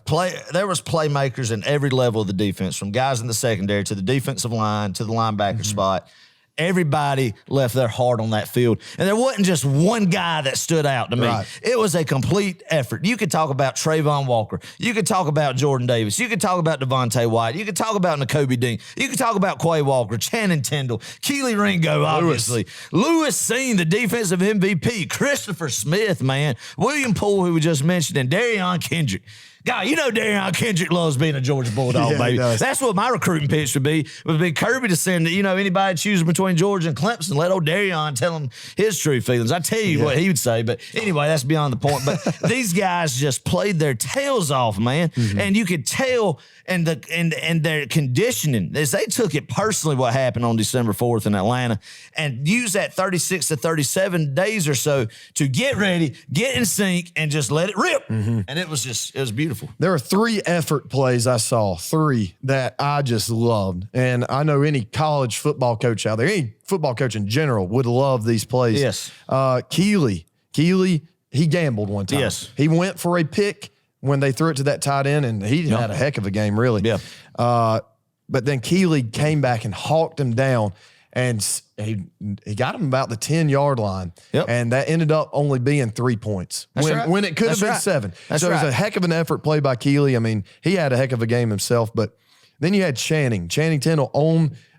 There was playmakers in every level of the defense, from guys in the secondary to the defensive line to the linebacker spot. Everybody left their heart on that field. And there wasn't just one guy that stood out to me. Right. It was a complete effort. You could talk about Trayvon Walker. You could talk about Jordan Davis. You could talk about Devontae White. You could talk about N'Kobe Dean. You could talk about Quay Walker, Channing Tindall, Keely Ringo, obviously. Lewis Seen, the defensive MVP. Christopher Smith, man. William Poole, who we just mentioned, and Darion Kendrick. God, Darion Kendrick loves being a Georgia Bulldog, baby. That's what my recruiting pitch would be Kirby to send, anybody choosing between Georgia and Clemson, let old Darion tell him his true feelings. I tell you what he would say, but anyway, that's beyond the point. But these guys just played their tails off, man. And you could tell and their conditioning, as they took it personally what happened on December 4th in Atlanta, and used that 36 to 37 days or so to get ready, get in sync, and just let it rip. And it was beautiful. There were 3 effort plays I saw, 3 that I just loved. And I know any college football coach out there, any football coach in general would love these plays. Yes. Keely, he gambled one time. Yes. He went for a pick when they threw it to that tight end, and he had a heck of a game, really. Yeah. But then Keely came back and hawked him down, and he got him about the 10-yard line. Yep. And that ended up only being 3 points when it could have been 7. That's so right. it was a heck of an effort play by Keely. I mean, he had a heck of a game himself, but then you had Channing Tindall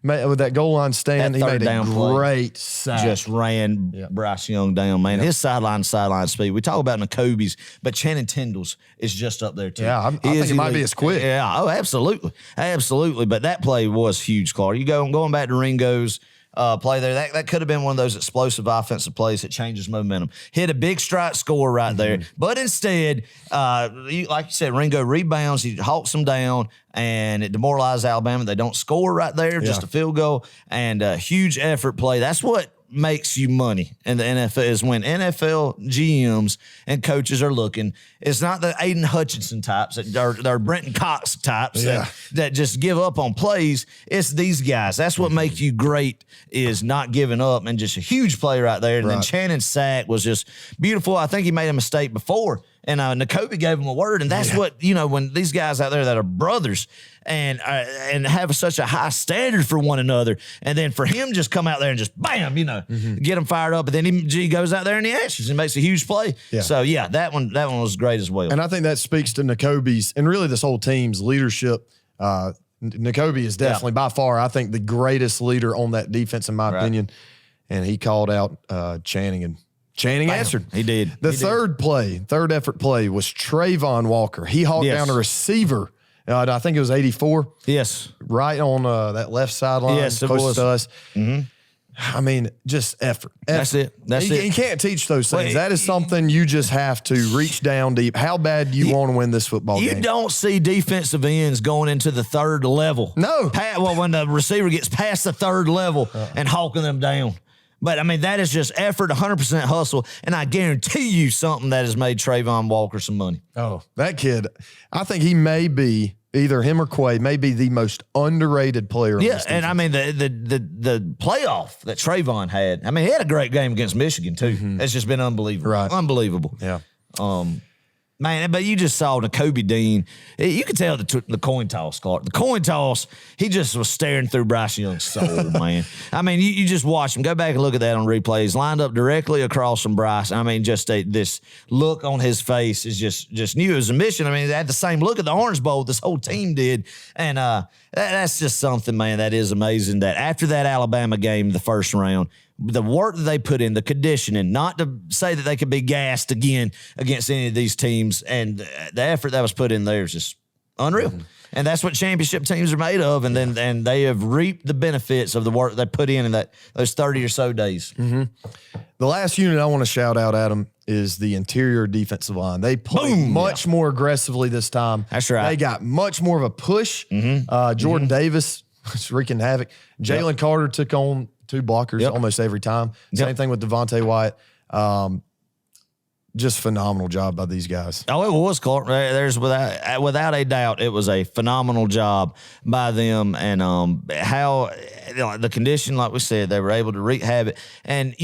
with that goal line stand. He made a great sack. Just ran Bryce Young down, man. His sideline speed. We talk about N'Kobe's, but Channing Tindall's is just up there too. Yeah, I think it might be as quick. Yeah, oh, absolutely. But that play was huge, Clark. Going back to Ringo's play there, that could have been one of those explosive offensive plays that changes momentum. Hit a big strike score right there, but instead, like you said, Ringo rebounds, he hawks them down, and it demoralized Alabama. They don't score right there, just a field goal, and a huge effort play. That's what makes you money in the NFL, is when NFL GMs and coaches are looking. It's not the Aiden Hutchinson types that are Brenton Cox types that just give up on plays. It's these guys. That's what makes you great, is not giving up, and just a huge play right there. And then Shannon's sack was just beautiful. I think he made a mistake before, and N'Kobe gave him a word, and that's what, when these guys out there that are brothers and have such a high standard for one another, and then for him just come out there and just bam, get them fired up, and then he goes out there and he answers and makes a huge play. Yeah. So that one was great as well. And I think that speaks to N'Kobe's and really this whole team's leadership. N'Kobe is definitely by far, I think, the greatest leader on that defense, in my opinion. And he called out Channing, and Channing answered. He did. The third effort play was Trayvon Walker. He hawked down a receiver. I think it was 84. Yes. Right on that left sideline, close to us. I mean, just effort. That's it. That's it. You can't teach those things. Well, that is something you just have to reach down deep. How bad do you want to win this football game? You don't see defensive ends going into the third level. No. Well, when the receiver gets past the third level and hawking them down. But, I mean, that is just effort, 100% hustle, and I guarantee you something that has made Trayvon Walker some money. Oh, that kid, I think he may be, either him or Quay, may be the most underrated player. Yeah, and I mean, the playoff that Trayvon had, I mean, he had a great game against Michigan, too. It's just been unbelievable. Right. Unbelievable. Yeah. Man, but you just saw Nakobe Dean. You could tell the coin toss, Clark. The coin toss, he just was staring through Bryce Young's soul, man. I mean, you just watch him. Go back and look at that on replays. Lined up directly across from Bryce. I mean, just this look on his face is just knew it was a mission. I mean, they had the same look at the Orange Bowl. This whole team did. And that's just something, man, that is amazing that after that Alabama game, the first round, the work that they put in, the conditioning, not to say that they could be gassed again against any of these teams, and the effort that was put in there is just unreal. And that's what championship teams are made of, and then they have reaped the benefits of the work they put in those 30 or so days. The last unit I want to shout out, Adam, is the interior defensive line. They played much more aggressively this time. That's right. They got much more of a push. Jordan Davis was wreaking havoc. Jalen Carter took on 2 blockers almost every time. Same thing with Devontae Wyatt. Just phenomenal job by these guys. Oh, it was, Clark. There's without a doubt, it was a phenomenal job by them, and how the condition, like we said, they were able to wreak havoc. And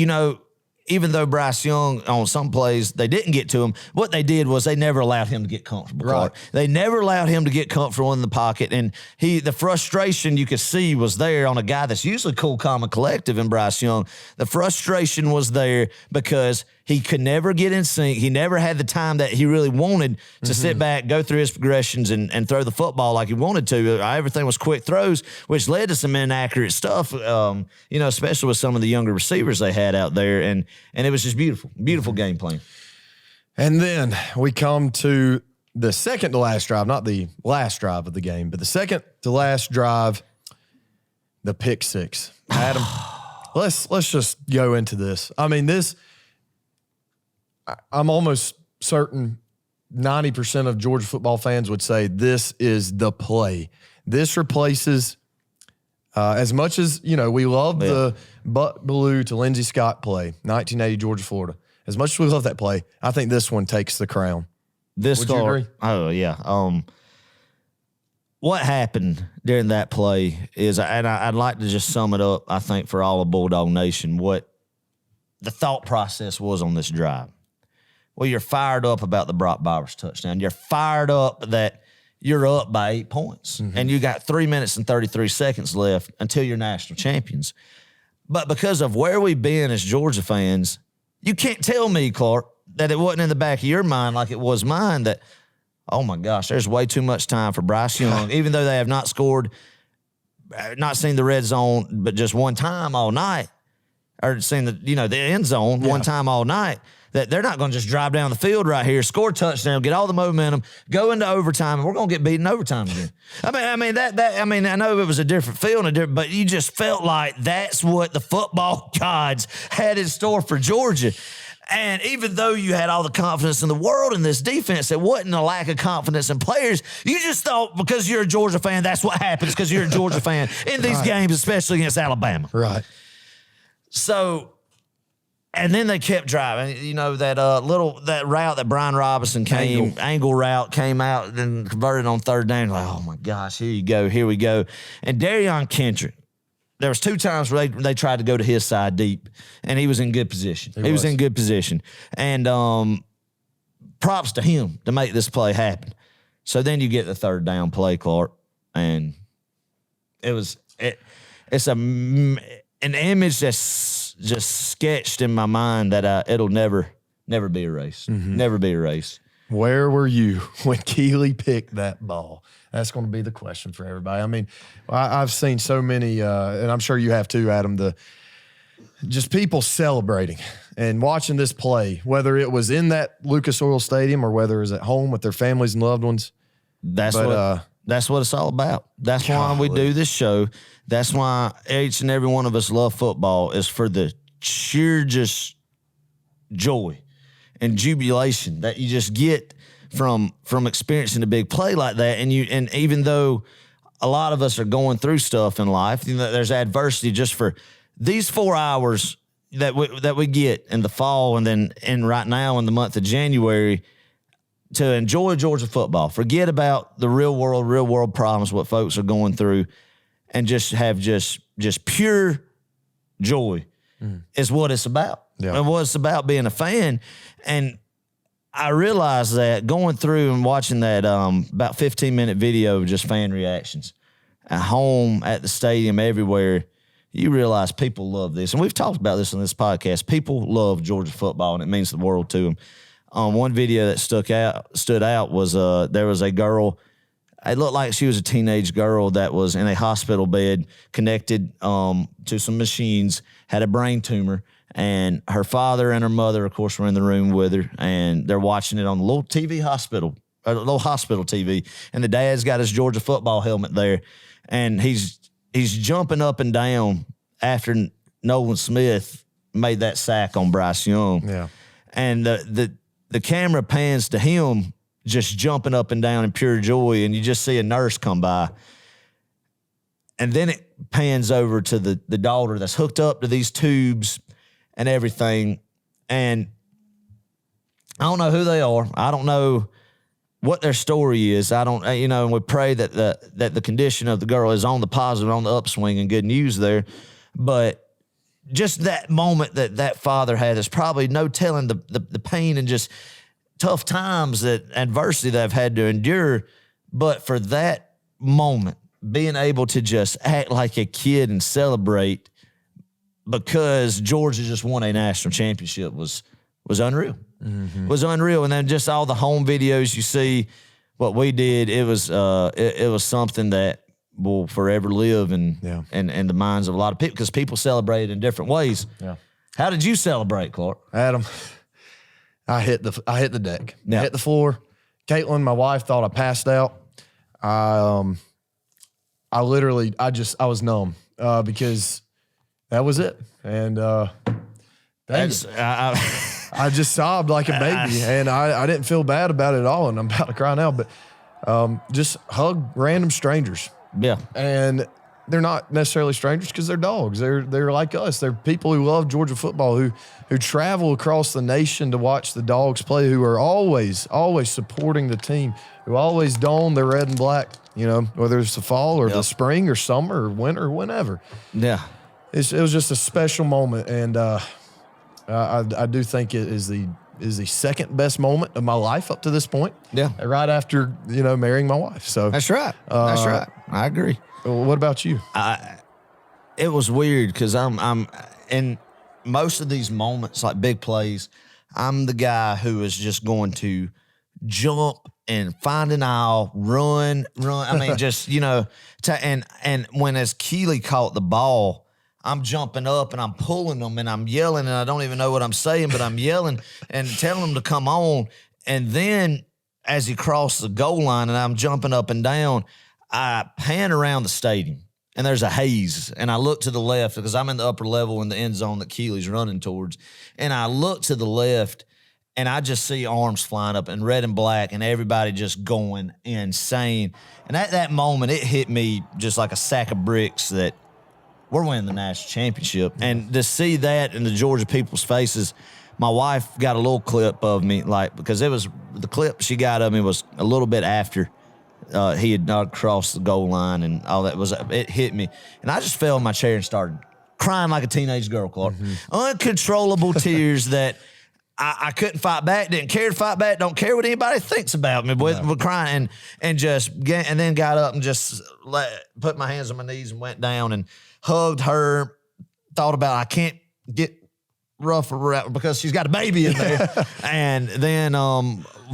even though Bryce Young on some plays they didn't get to him, what they did was they never allowed him to get comfortable. Right. They never allowed him to get comfortable in the pocket, and the frustration you could see was there on a guy that's usually cool, calm, and collective in Bryce Young. The frustration was there because he could never get in sync. He never had the time that he really wanted to sit back, go through his progressions, and throw the football like he wanted to. Everything was quick throws, which led to some inaccurate stuff, especially with some of the younger receivers they had out there. And it was just beautiful game plan. And then we come to the second to last drive, not the last drive of the game, but the second to last drive, the pick six. Adam, let's just go into this. I mean, I'm almost certain 90% of Georgia football fans would say this is the play. This replaces, as much as, we love the Buck Bellew to Lindsey Scott play, 1980 Georgia, Florida. As much as we love that play, I think this one takes the crown. Would you agree? Oh, yeah. What happened during that play is, and I'd like to just sum it up, I think, for all of Bulldog Nation, what the thought process was on this drive. Well, you're fired up about the Brock Bowers touchdown. You're fired up that you're up by 8 points, and you got 3 minutes and 33 seconds left until you're national champions. But because of where we've been as Georgia fans, you can't tell me, Clark, that it wasn't in the back of your mind like it was mine that, oh, my gosh, there's way too much time for Bryce Young, even though they have not scored, not seen the red zone but just one time all night, or seen the end zone one time all night, that they're not going to just drive down the field right here, score a touchdown, get all the momentum, go into overtime, and we're going to get beaten overtime again. I mean, I know it was a different field, but you just felt like that's what the football gods had in store for Georgia. And even though you had all the confidence in the world in this defense, it wasn't a lack of confidence in players. You just thought because you're a Georgia fan, that's what happens because you're a Georgia fan in these games, especially against Alabama. Right. So... And then they kept driving. That route that Brian Robinson angle route came out and converted on third down. Like, oh my gosh, here we go. And Darion Kendrick, there was 2 times where they tried to go to his side deep, and he was in good position. He was in good position. And props to him to make this play happen. So then you get the third down play, Clark, and it's an image that's just sketched in my mind that it'll never be erased. Never be erased. Where were you when Keeley picked that ball? That's going to be the question for everybody. I mean, I've seen so many, and I'm sure you have too, Adam, just people celebrating and watching this play, whether it was in that Lucas Oil Stadium or whether it was at home with their families and loved ones. That's That's what it's all about. That's why we do this show. That's why each and every one of us love football, is for the sheer just joy and jubilation that you just get from experiencing a big play like that. And even though a lot of us are going through stuff in life, there's adversity, just for these 4 hours that we get in the fall, and then right now in the month of January, to enjoy Georgia football. Forget about the real world problems, what folks are going through, and just have just pure joy is what it's about. Yeah. And what it's about being a fan. And I realized that going through and watching that about 15-minute video of just fan reactions at home, at the stadium, everywhere, you realize people love this. And we've talked about this on this podcast. People love Georgia football, and it means the world to them. One video that stood out was there was a girl. It looked like she was a teenage girl that was in a hospital bed, connected to some machines, had a brain tumor, and her father and her mother, of course, were in the room with her, and they're watching it on the little little hospital TV, and the dad's got his Georgia football helmet there, and he's jumping up and down after Nolan Smith made that sack on Bryce Young. Yeah. And the camera pans to him just jumping up and down in pure joy, and you just see a nurse come by. And then it pans over to the daughter that's hooked up to these tubes and everything. And I don't know who they are. I don't know what their story is. I don't, and we pray that the condition of the girl is on the positive, on the upswing, and good news there. But just that moment that father had, there's probably no telling the pain and just tough times, that adversity that I've had to endure. But for that moment, being able to just act like a kid and celebrate because Georgia just won a national championship was unreal. Mm-hmm. Was unreal. And then just all the home videos you see, what we did, it was something that will forever live in the minds of a lot of people, because people celebrate in different ways. Yeah. How did you celebrate, Clark? Adam, I hit the deck. Yeah. I hit the floor. Caitlin, my wife, thought I passed out. I was numb because that was it. And I just sobbed like a baby, and I didn't feel bad about it at all, and I'm about to cry now, but just hug random strangers. Yeah. And they're not necessarily strangers because they're dogs. They're like us. They're people who love Georgia football, who travel across the nation to watch the dogs play, who are always supporting the team, who always don their red and black, whether it's the fall or the spring or summer or winter or whenever. Yeah. It was just a special moment, and I do think it is the second best moment of my life up to this point. Yeah. Right after, marrying my wife. So that's right. That's right. I agree. What about you? It was weird because I'm in most of these moments, like big plays, I'm the guy who is just going to jump and find an aisle, run. I mean, just, and when as Keely caught the ball, I'm jumping up and I'm pulling them and I'm yelling, and I don't even know what I'm saying, but I'm yelling and telling them to come on. And then as he crossed the goal line and I'm jumping up and down, I pan around the stadium and there's a haze, and I look to the left because I'm in the upper level in the end zone that Keely's running towards. And I look to the left and I just see arms flying up in red and black and everybody just going insane. And at that moment, it hit me just like a sack of bricks that we're winning the national championship. And to see that in the Georgia people's faces, my wife got a little clip of me, because it was the clip she got of me was a little bit after he had not crossed the goal line, and all that it hit me. And I just fell in my chair and started crying like a teenage girl, Clark. Mm-hmm. Uncontrollable tears that I couldn't fight back, didn't care to fight back, don't care what anybody thinks about me, with crying, and then got up and just put my hands on my knees and went down and hugged her, thought about I can't get rough around because she's got a baby in there. And then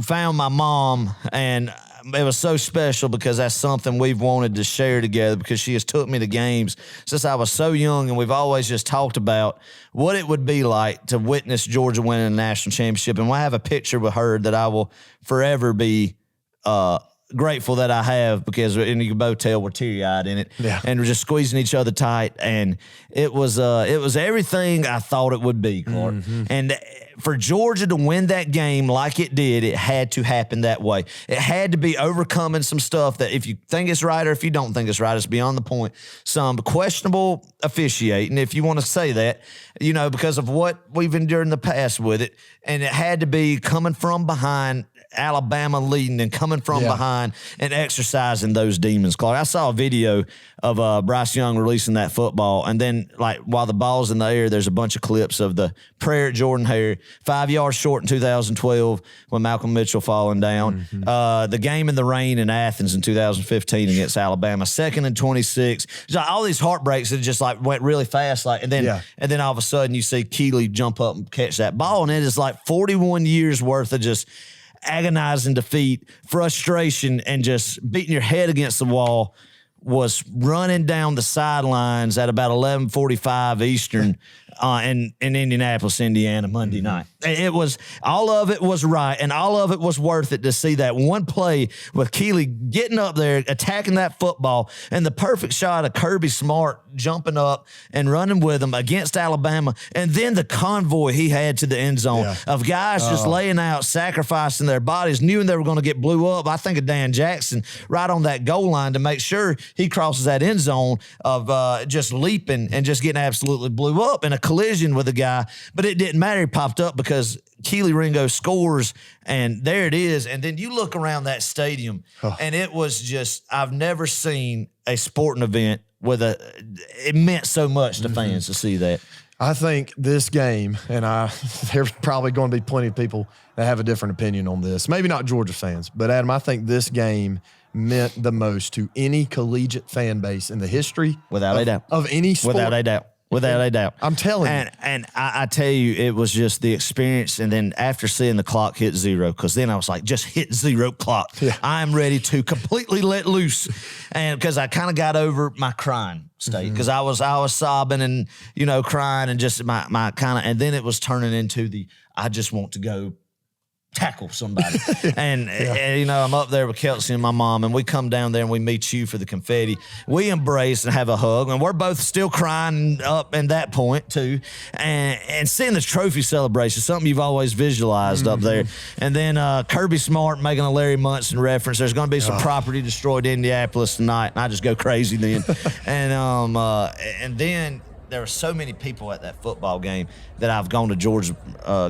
found my mom, and it was so special because that's something we've wanted to share together, because she has took me to games since I was so young, and we've always just talked about what it would be like to witness Georgia winning a national championship. And we'll have a picture with her that I will forever be grateful that I have because, and you can both tell we're teary-eyed in it, and we're just squeezing each other tight, and it was everything I thought it would be, Clark. And for Georgia to win that game like it did, it had to happen that way. It had to be overcoming some stuff that if you think it's right or if you don't think it's right, it's beyond the point. Some questionable officiating, if you want to say that, because of what we've endured in the past with it. And it had to be coming from behind, Alabama leading and coming from behind and exercising those demons, Clark. I saw a video of Bryce Young releasing that football, and then while the ball's in the air, there's a bunch of clips of the prayer at Jordan-Hare, 5 yards short in 2012 when Malcolm Mitchell falling down, the game in the rain in Athens in 2015 against Alabama, 2nd and 26. All these heartbreaks that just went really fast, and then all of a sudden you see Keeley jump up and catch that ball, and it is 41 years worth of just agonizing defeat, frustration, and just beating your head against the wall was running down the sidelines at about 11:45 Eastern in Indianapolis, Indiana, Monday night. It was, all of it was right, and all of it was worth it to see that one play with Keeley getting up there, attacking that football, and the perfect shot of Kirby Smart jumping up and running with him against Alabama, and then the convoy he had to the end zone of guys just laying out, sacrificing their bodies, knowing they were going to get blew up. I think of Dan Jackson right on that goal line to make sure he crosses that end zone of just leaping and just getting absolutely blew up in a collision with a guy, but it didn't matter. He popped up because Keeley Ringo scores, and there it is. And then you look around that stadium, and it was just, I've never seen a sporting event it meant so much to fans to see that. I think this game, and there's probably going to be plenty of people that have a different opinion on this. Maybe not Georgia fans, but Adam, I think this game meant the most to any collegiate fan base in the history without a doubt of any sport. Without a doubt. I'm telling you. And I tell you, it was just the experience. And then after seeing the clock hit zero, because then I was like, just hit 0 clock. I'm ready to completely let loose. And because I kind of got over my crying state, because I was sobbing and, crying and just my kind of, and then it was turning into I just want to go tackle somebody. And I'm up there with Kelsey and my mom, and we come down there and we meet you for the confetti. We embrace and have a hug, and we're both still crying up in that point too. And seeing the trophy celebration, something you've always visualized up there. And then Kirby Smart making a Larry Munson reference. There's going to be some property destroyed in Indianapolis tonight, and I just go crazy then. And then there were so many people at that football game that I've gone to Georgia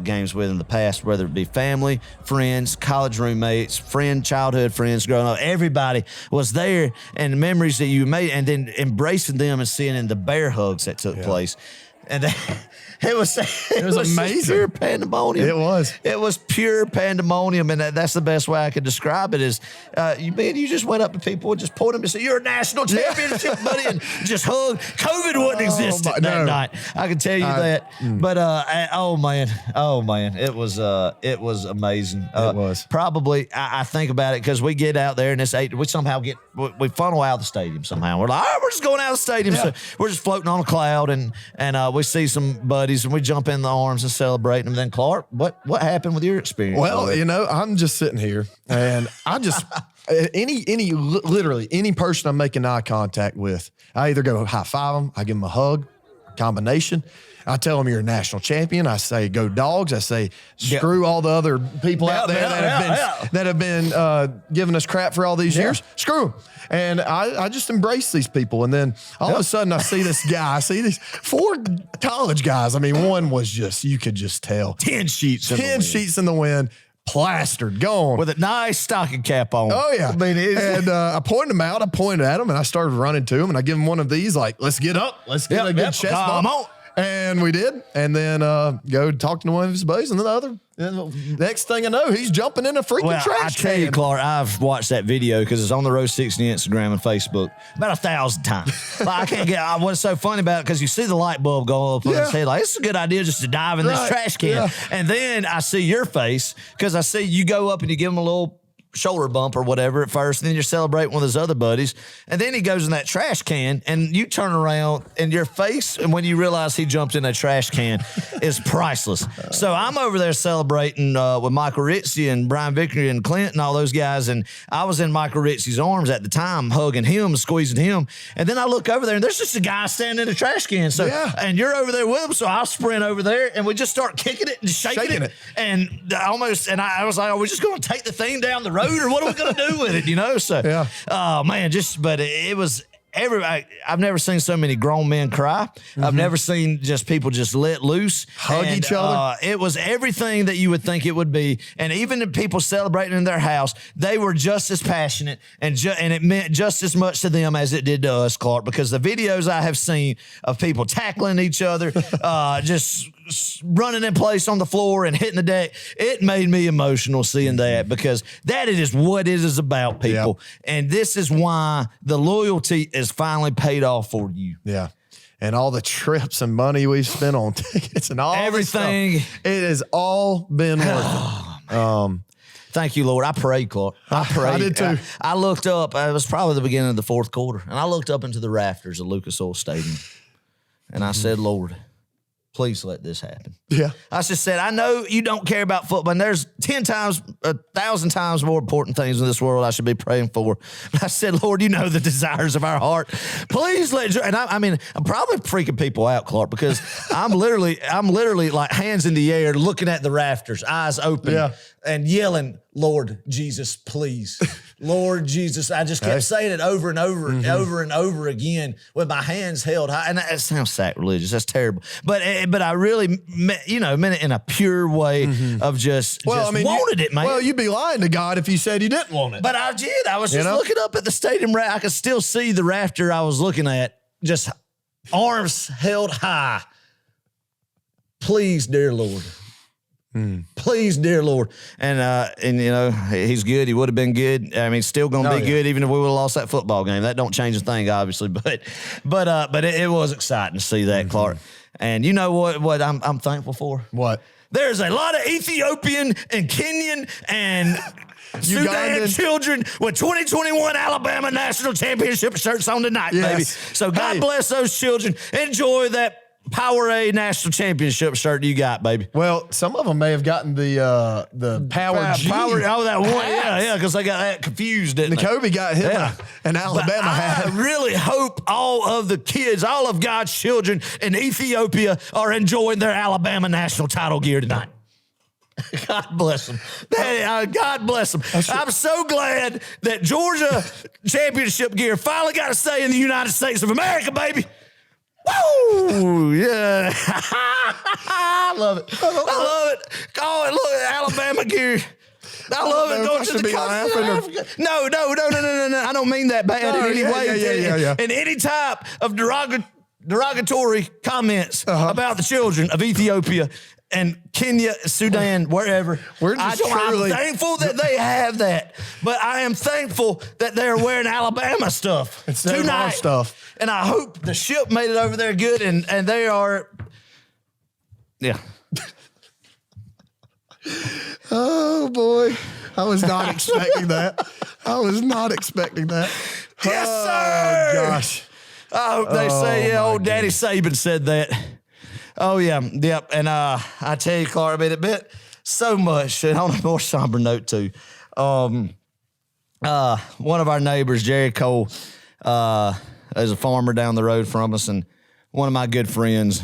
games with in the past, whether it be family, friends, college roommates, childhood friends growing up. Everybody was there, and the memories that you made, and then embracing them and seeing in the bear hugs that took place. And it was amazing. Pure pandemonium. It was pure pandemonium, and that's the best way I could describe it. Is you just went up to people and just pulled them and said, "You're a national championship, buddy," and just hugged. COVID wouldn't exist that night. I can tell you that. But oh man, it was amazing. It was probably. I think about it because we get out there and we somehow we funnel out of the stadium somehow. We're like, all right, we're just going out of the stadium, so we're just floating on a cloud, and we see some buddies and we jump in the arms and celebrate them. Then Clark, what happened with your experience? Well, I'm just sitting here, and I just literally any person I'm making eye contact with, I either go high five them, I give them a hug, combination. I tell them you're a national champion. I say go Dogs. I say screw all the other people out there that have been giving us crap for all these years. Screw them. And I just embrace these people. And then all of a sudden I see this guy. I see these 4 college guys. I mean, one was just, you could just tell. 10 sheets in the wind. Plastered, gone. With a nice stocking cap on. Oh, yeah. I mean, I pointed him out. I pointed at him, and I started running to him, and I give him one of these, like, let's get up. Let's get a good chest bump. And we did. And then go talk to one of his buddies, and then the other. And next thing I know, he's jumping in a freaking trash I tell you, Clark, I've watched that video because it's on the Row 60 Instagram and Facebook about 1,000 times. I can't get. What's so funny about it, because you see the light bulb go up and say, like, it's a good idea just to dive in this trash can. And then I see your face, because I see you go up and you give him a little shoulder bump or whatever at first, and then you're celebrating with his other buddies, and then he goes in that trash can, and you turn around, and your face, and when you realize he jumped in that trash can, is priceless. So I'm over there celebrating with Michael Ritchie and Brian Vickery and Clint and all those guys, and I was in Michael Ritchie's arms at the time, hugging him, squeezing him, and then I look over there, and there's just a guy standing in a trash can. So, and you're over there with him, so I'll sprint over there, and we just start kicking it and shaking it. And I was like, are we just going to take the thing down the road, or what are we going to do with it, you know? So, oh, man, but it was everybody. I've never seen so many grown men cry. I've never seen just people just let loose. Hug each other. It was everything that you would think it would be. And even the people celebrating in their house, they were just as passionate, and it meant just as much to them as it did to us, Clark, because the videos I have seen of people tackling each other, just running in place on the floor and hitting the deck, it made me emotional seeing that, because that is what it is about, people. And this is why the loyalty is finally paid off for you. Yeah. And all the trips and money we've spent on tickets and all everything. It has all been worth it. Thank you, Lord. I prayed, Clark. I prayed. I did too. I looked up. It was probably the beginning of the fourth quarter, and I looked up into the rafters of Lucas Oil Stadium, and I said, Lord, please let this happen. Yeah. I just said, I know you don't care about football, and there's 10 times, 1,000 times more important things in this world I should be praying for. But I said, Lord, you know the desires of our heart. Please let, and I mean, I'm probably freaking people out, Clark, because I'm literally like hands in the air, looking at the rafters, eyes open, and yelling, Lord Jesus, please. Lord Jesus. I just kept saying it over and over and over and over again with my hands held high. And that sounds sacrilegious. That's terrible. But I really, meant it in a pure way of just wanted it, man. Well, you'd be lying to God if you said you didn't want it. But I did. I was just looking up at the stadium. I could still see the rafter I was looking at, just arms held high. Please, dear Lord. Please, dear Lord. And he's good. He would have been good. I mean, still going to be good even if we would have lost that football game. That don't change a thing, obviously. But it was exciting to see that, Clark. And you know what I'm thankful for? What? There's a lot of Ethiopian and Kenyan and Sudan children with 2021 Alabama National Championship shirts on tonight, baby. So God bless those children. Enjoy that Powerade National Championship shirt you got, baby. Well, some of them may have gotten the Power G. That one. Yeah, because they got that confused, didn't they? Kobe got him an Alabama hat. I really hope all of the kids, all of God's children in Ethiopia are enjoying their Alabama national title gear tonight. God bless them. God bless them. I'm so glad that Georgia championship gear finally got to stay in the United States of America, baby. Woo! Yeah. I love it. I love it. Oh, look, Alabama gear. I love it. Going to the country. No. I don't mean that bad in any way. Yeah. In any type of derogatory comments about the children of Ethiopia and Kenya, Sudan, wherever. I'm thankful that they have that, but I am thankful that they're wearing Alabama stuff tonight. Stuff. And I hope the ship made it over there good, and they are, Oh, boy. I was not expecting that. Yes, sir. Gosh. I hope they say, old Daddy Saban said that. Oh, yeah. Yep. And I tell you, Clark, it meant so much. And on a more somber note, too. One of our neighbors, Jerry Cole, is a farmer down the road from us. And one of my good friends,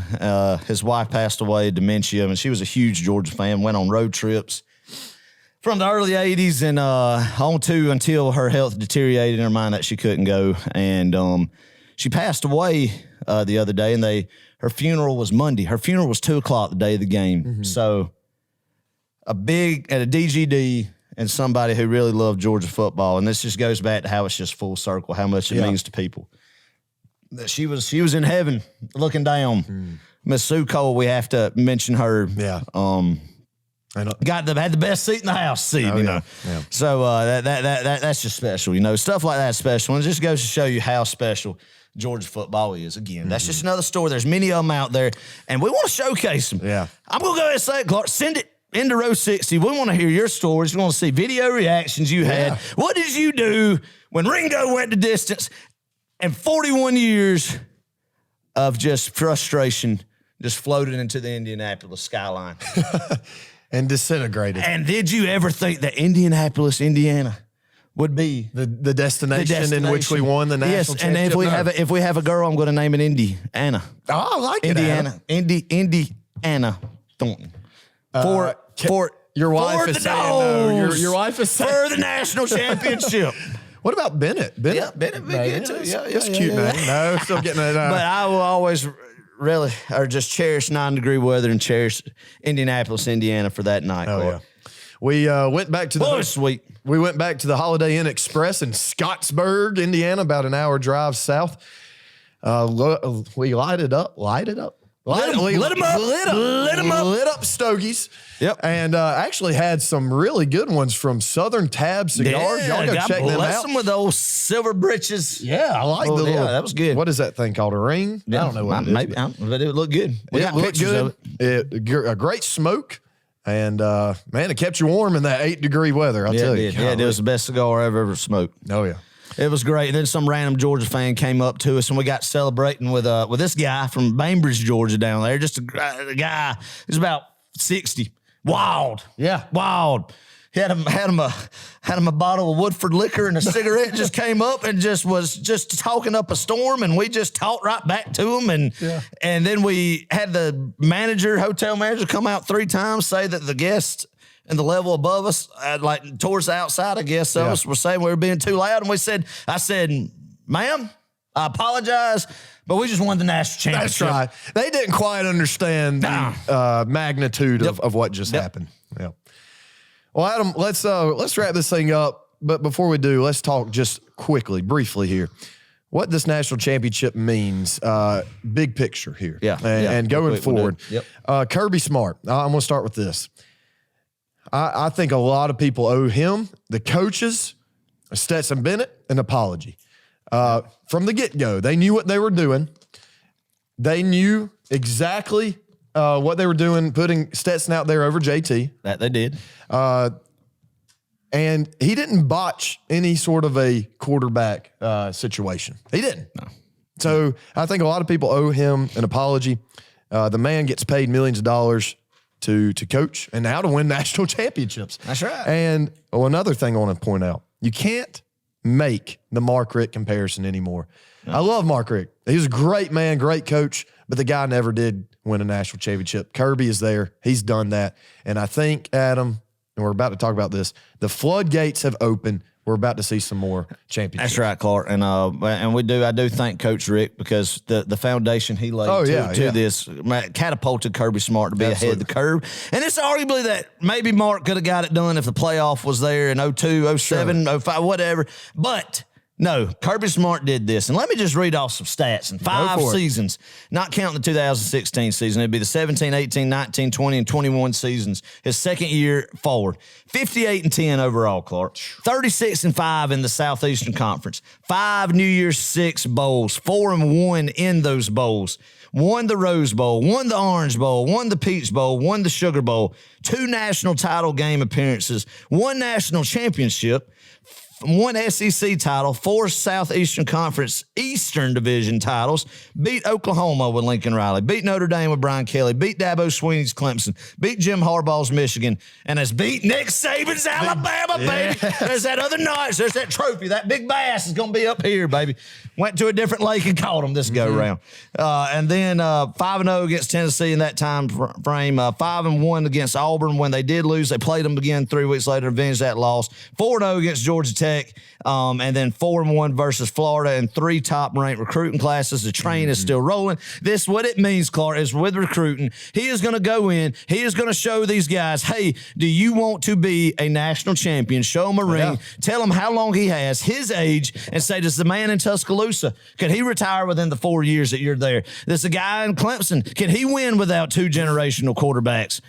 his wife passed away, dementia, and she was a huge Georgia fan, went on road trips from the early 80s and on to until her health deteriorated in her mind that she couldn't go. And she passed away the other day, and her funeral was Monday. Her funeral was 2:00 the day of the game. So at a DGD and somebody who really loved Georgia football, and this just goes back to how it's just full circle, how much it means to people. That she was in heaven looking down. Miss Sue Cole, we have to mention her. Yeah. Had the best seat in the house seat, know. Yeah. So that's just special, Stuff like that's special. And it just goes to show you how special Georgia football is. Again, that's just another story. There's many of them out there, and we want to showcase them. Yeah. I'm going to go ahead and say it, Clark. Send it. into row 60. We want to hear your stories. We want to see video reactions you had. What did you do when Ringo went the distance? And 41 years of just frustration just floated into the Indianapolis skyline. And disintegrated. And did you ever think that Indianapolis, Indiana would be the destination in which we won the national championship? And if we have a girl, I'm going to name it Indiana. Oh, I like it, Indiana. Indiana Thornton. For your wife for is the saying no. Dogs. Your wife is saying for the national championship. What about Bennett? Yeah, Bennett been good too. It's cute, man. No, still getting it. But I will always really, or just cherish 9-degree weather and cherish Indianapolis, Indiana for that night. Oh, yeah. We went back to the sweet. We went back to the Holiday Inn Express in Scottsburg, Indiana, about an hour drive south. We lighted up. Lit up stogies. Yep. And actually had some really good ones from Southern Tab Cigars. Y'all go check them out. Some with those silver britches. Yeah, I like the little. Yeah, that was good. What is that thing called? A ring? Yeah, I don't know what it is. Maybe, but it looked good. We got looked pictures good. of it. A great smoke. And, man, it kept you warm in that 8-degree weather, I'll tell you. Yeah, it was the best cigar I've ever smoked. Oh, yeah. It was great. And then some random Georgia fan came up to us, and we got celebrating with this guy from Bainbridge, Georgia, down there. Just a guy who's about 60. Wild. Yeah. Wild. He had him a bottle of Woodford liquor and a cigarette. Just came up and was just talking up a storm, and we just talked right back to him. And then we had the hotel manager, come out 3 times, say that the guests and the level above us, like towards the outside, I guess, of us were saying we were being too loud. And I said, ma'am, I apologize, but we just won the national championship. That's right. They didn't quite understand the magnitude of what just happened. Yeah. Well, Adam, let's wrap this thing up. But before we do, let's talk just briefly here. What this national championship means, big picture here. Yeah. And going forward. Yep. Kirby Smart. I'm going to start with this. I think a lot of people owe him, the coaches, Stetson Bennett, an apology. From the get-go, they knew what they were doing. They knew exactly what they were doing, putting Stetson out there over JT. That they did. And he didn't botch any sort of a quarterback situation. He didn't. No. So I think a lot of people owe him an apology. The man gets paid millions of dollars to coach and now to win national championships. That's right. And another thing I want to point out, you can't make the Mark Richt comparison anymore. No. I love Mark Richt. He's a great man, great coach, but the guy never did win a national championship. Kirby is there. He's done that. And I think, Adam, and we're about to talk about this, the floodgates have opened. We're about to see some more championships. That's right, Clark. And I do thank Coach Rick, because the foundation he laid to this catapulted Kirby Smart to be ahead of the curve. And it's arguably that maybe Mark could have got it done if the playoff was there in 02, 07, 05, whatever. But no, Kirby Smart did this. And let me just read off some stats. In 5 seasons, not counting the 2016 season, it'd be the 17, 18, 19, 20, and 21 seasons. His second year forward. 58-10 overall, Clark. 36-5 in the Southeastern Conference. 5 New Year's Six bowls. 4-1 in those bowls. Won the Rose Bowl, won the Orange Bowl, won the Peach Bowl, won the Sugar Bowl. 2 national title game appearances. 1 national championship. 1 SEC title, 4 Southeastern Conference Eastern Division titles, beat Oklahoma with Lincoln Riley, beat Notre Dame with Brian Kelly, beat Dabo Swinney's Clemson, beat Jim Harbaugh's Michigan, and has beat Nick Saban's Alabama, baby. There's that other notch. There's that trophy. That big bass is going to be up here, baby. Went to a different lake and caught him this go-round. And then 5-0 against Tennessee in that time frame, 5-1 against Auburn. When they did lose, they played them again 3 weeks later, avenged that loss. 4-0 against Georgia Tech. And then 4-1 versus Florida, and 3 top-ranked recruiting classes. The train is still rolling. This, what it means, Clark, is with recruiting, he is going to go in. He is going to show these guys, hey, do you want to be a national champion? Show them a ring. Tell them how long he has, his age, and say, does the man in Tuscaloosa, can he retire within the 4 years that you're there? Does the guy in Clemson, can he win without 2 generational quarterbacks?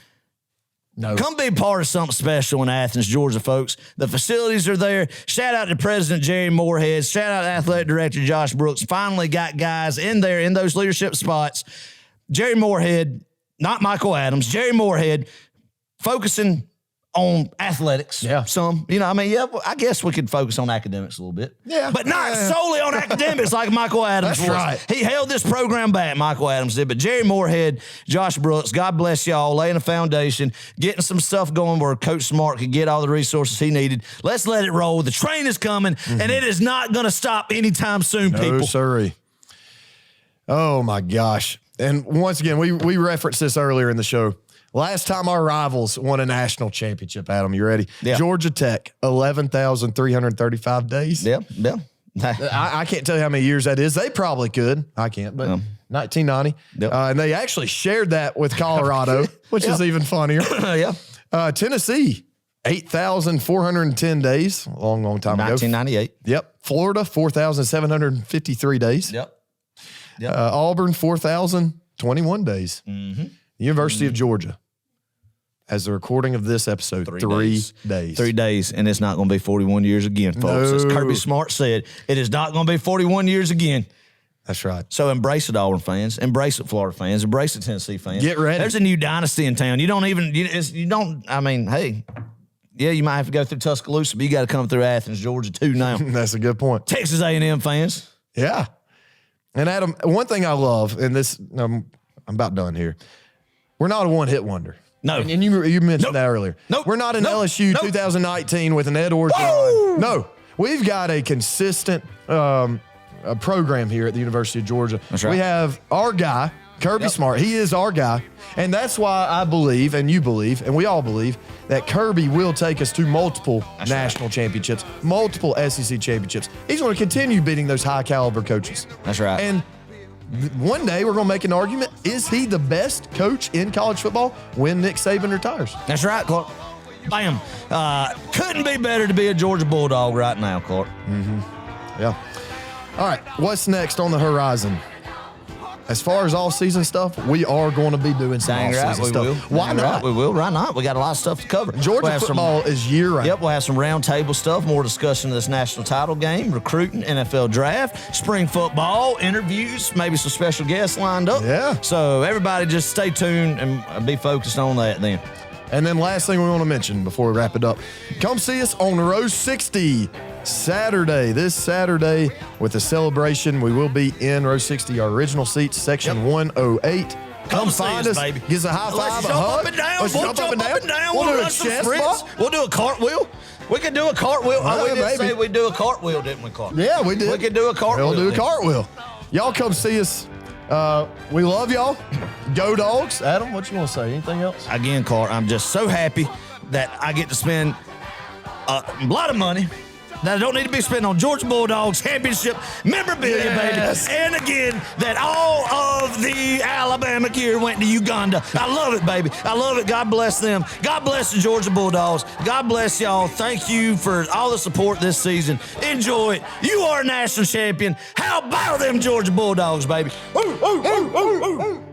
No. Come be part of something special in Athens, Georgia, folks. The facilities are there. Shout out to President Jerry Moorhead. Shout out to Athletic Director Josh Brooks. Finally got guys in there in those leadership spots. Jerry Moorhead, not Michael Adams, Jerry Moorhead focusing on athletics. Yeah. Some, I guess we could focus on academics a little bit. Yeah. But not solely on academics like Michael Adams That's was. right. He held this program back, Michael Adams did. But Jerry Moorhead, Josh Brooks, God bless y'all, laying a foundation, getting some stuff going where Coach Smart could get all the resources he needed. Let's let it roll. The train is coming, and it is not going to stop anytime soon, people. No, sorry. Oh, my gosh. And once again, we referenced this earlier in the show. Last time our rivals won a national championship, Adam, you ready? Yeah. Georgia Tech, 11,335 days. Yeah. I can't tell you how many years that is. They probably could. I can't, but 1990. Yep. And they actually shared that with Colorado, which is even funnier. Yeah. Tennessee, 8,410 days. A long, long time ago. 1998. Yep. Florida, 4,753 days. Yep. Auburn, 4,021 days. Mm-hmm. University of Georgia, as the recording of this episode, 3 days. 3 days, and it's not going to be 41 years again, folks. No. As Kirby Smart said, it is not going to be 41 years again. That's right. So embrace it, Auburn fans. Embrace it, Florida fans. Embrace it, Tennessee fans. Get ready. There's a new dynasty in town. You might have to go through Tuscaloosa, but you got to come through Athens, Georgia, too now. That's a good point. Texas A&M fans. Yeah. And Adam, one thing I love, and this, I'm about done here. We're not a one-hit wonder. No. And you mentioned that earlier. Nope. We're not an Nope. LSU Nope. 2019 with an Ed Orgeron. No. We've got a consistent program here at the University of Georgia. That's right. We have our guy, Kirby Smart. He is our guy. And that's why I believe, and you believe, and we all believe, that Kirby will take us to multiple national championships, multiple SEC championships. He's going to continue beating those high-caliber coaches. That's right. And one day we're going to make an argument. Is he the best coach in college football when Nick Saban retires? That's right, Clark. Bam. Couldn't be better to be a Georgia Bulldog right now, Clark. Yeah. All right. What's next on the horizon? As far as all-season stuff, we are going to be doing some all-season stuff. Why not? We will. Why not? We got a lot of stuff to cover. Georgia football is year-round. Yep, we'll have some roundtable stuff, more discussion of this national title game, recruiting, NFL draft, spring football, interviews, maybe some special guests lined up. Yeah. So everybody just stay tuned and be focused on that then. And then last thing we want to mention before we wrap it up, come see us on Row 60 this Saturday with a celebration. We will be in Row 60, our original seats, section 108. Come find us, baby. Give us a high five, a hug. Let's jump up and down. We'll do a chest bump. We'll do a cartwheel. We can do a cartwheel. We did say we'd do a cartwheel, didn't we, Clark? Yeah, we did. We could do a cartwheel. We'll do a cartwheel. Y'all come see us. We love y'all. Go Dogs. Adam, what you want to say? Anything else? Again, Clark, I'm just so happy that I get to spend a lot of money that I don't need to be spending on Georgia Bulldogs championship memorabilia, baby. And again, that all of the Alabama gear went to Uganda. I love it, baby. I love it. God bless them. God bless the Georgia Bulldogs. God bless y'all. Thank you for all the support this season. Enjoy it. You are a national champion. How about them Georgia Bulldogs, baby? Ooh, ooh, ooh, ooh, ooh.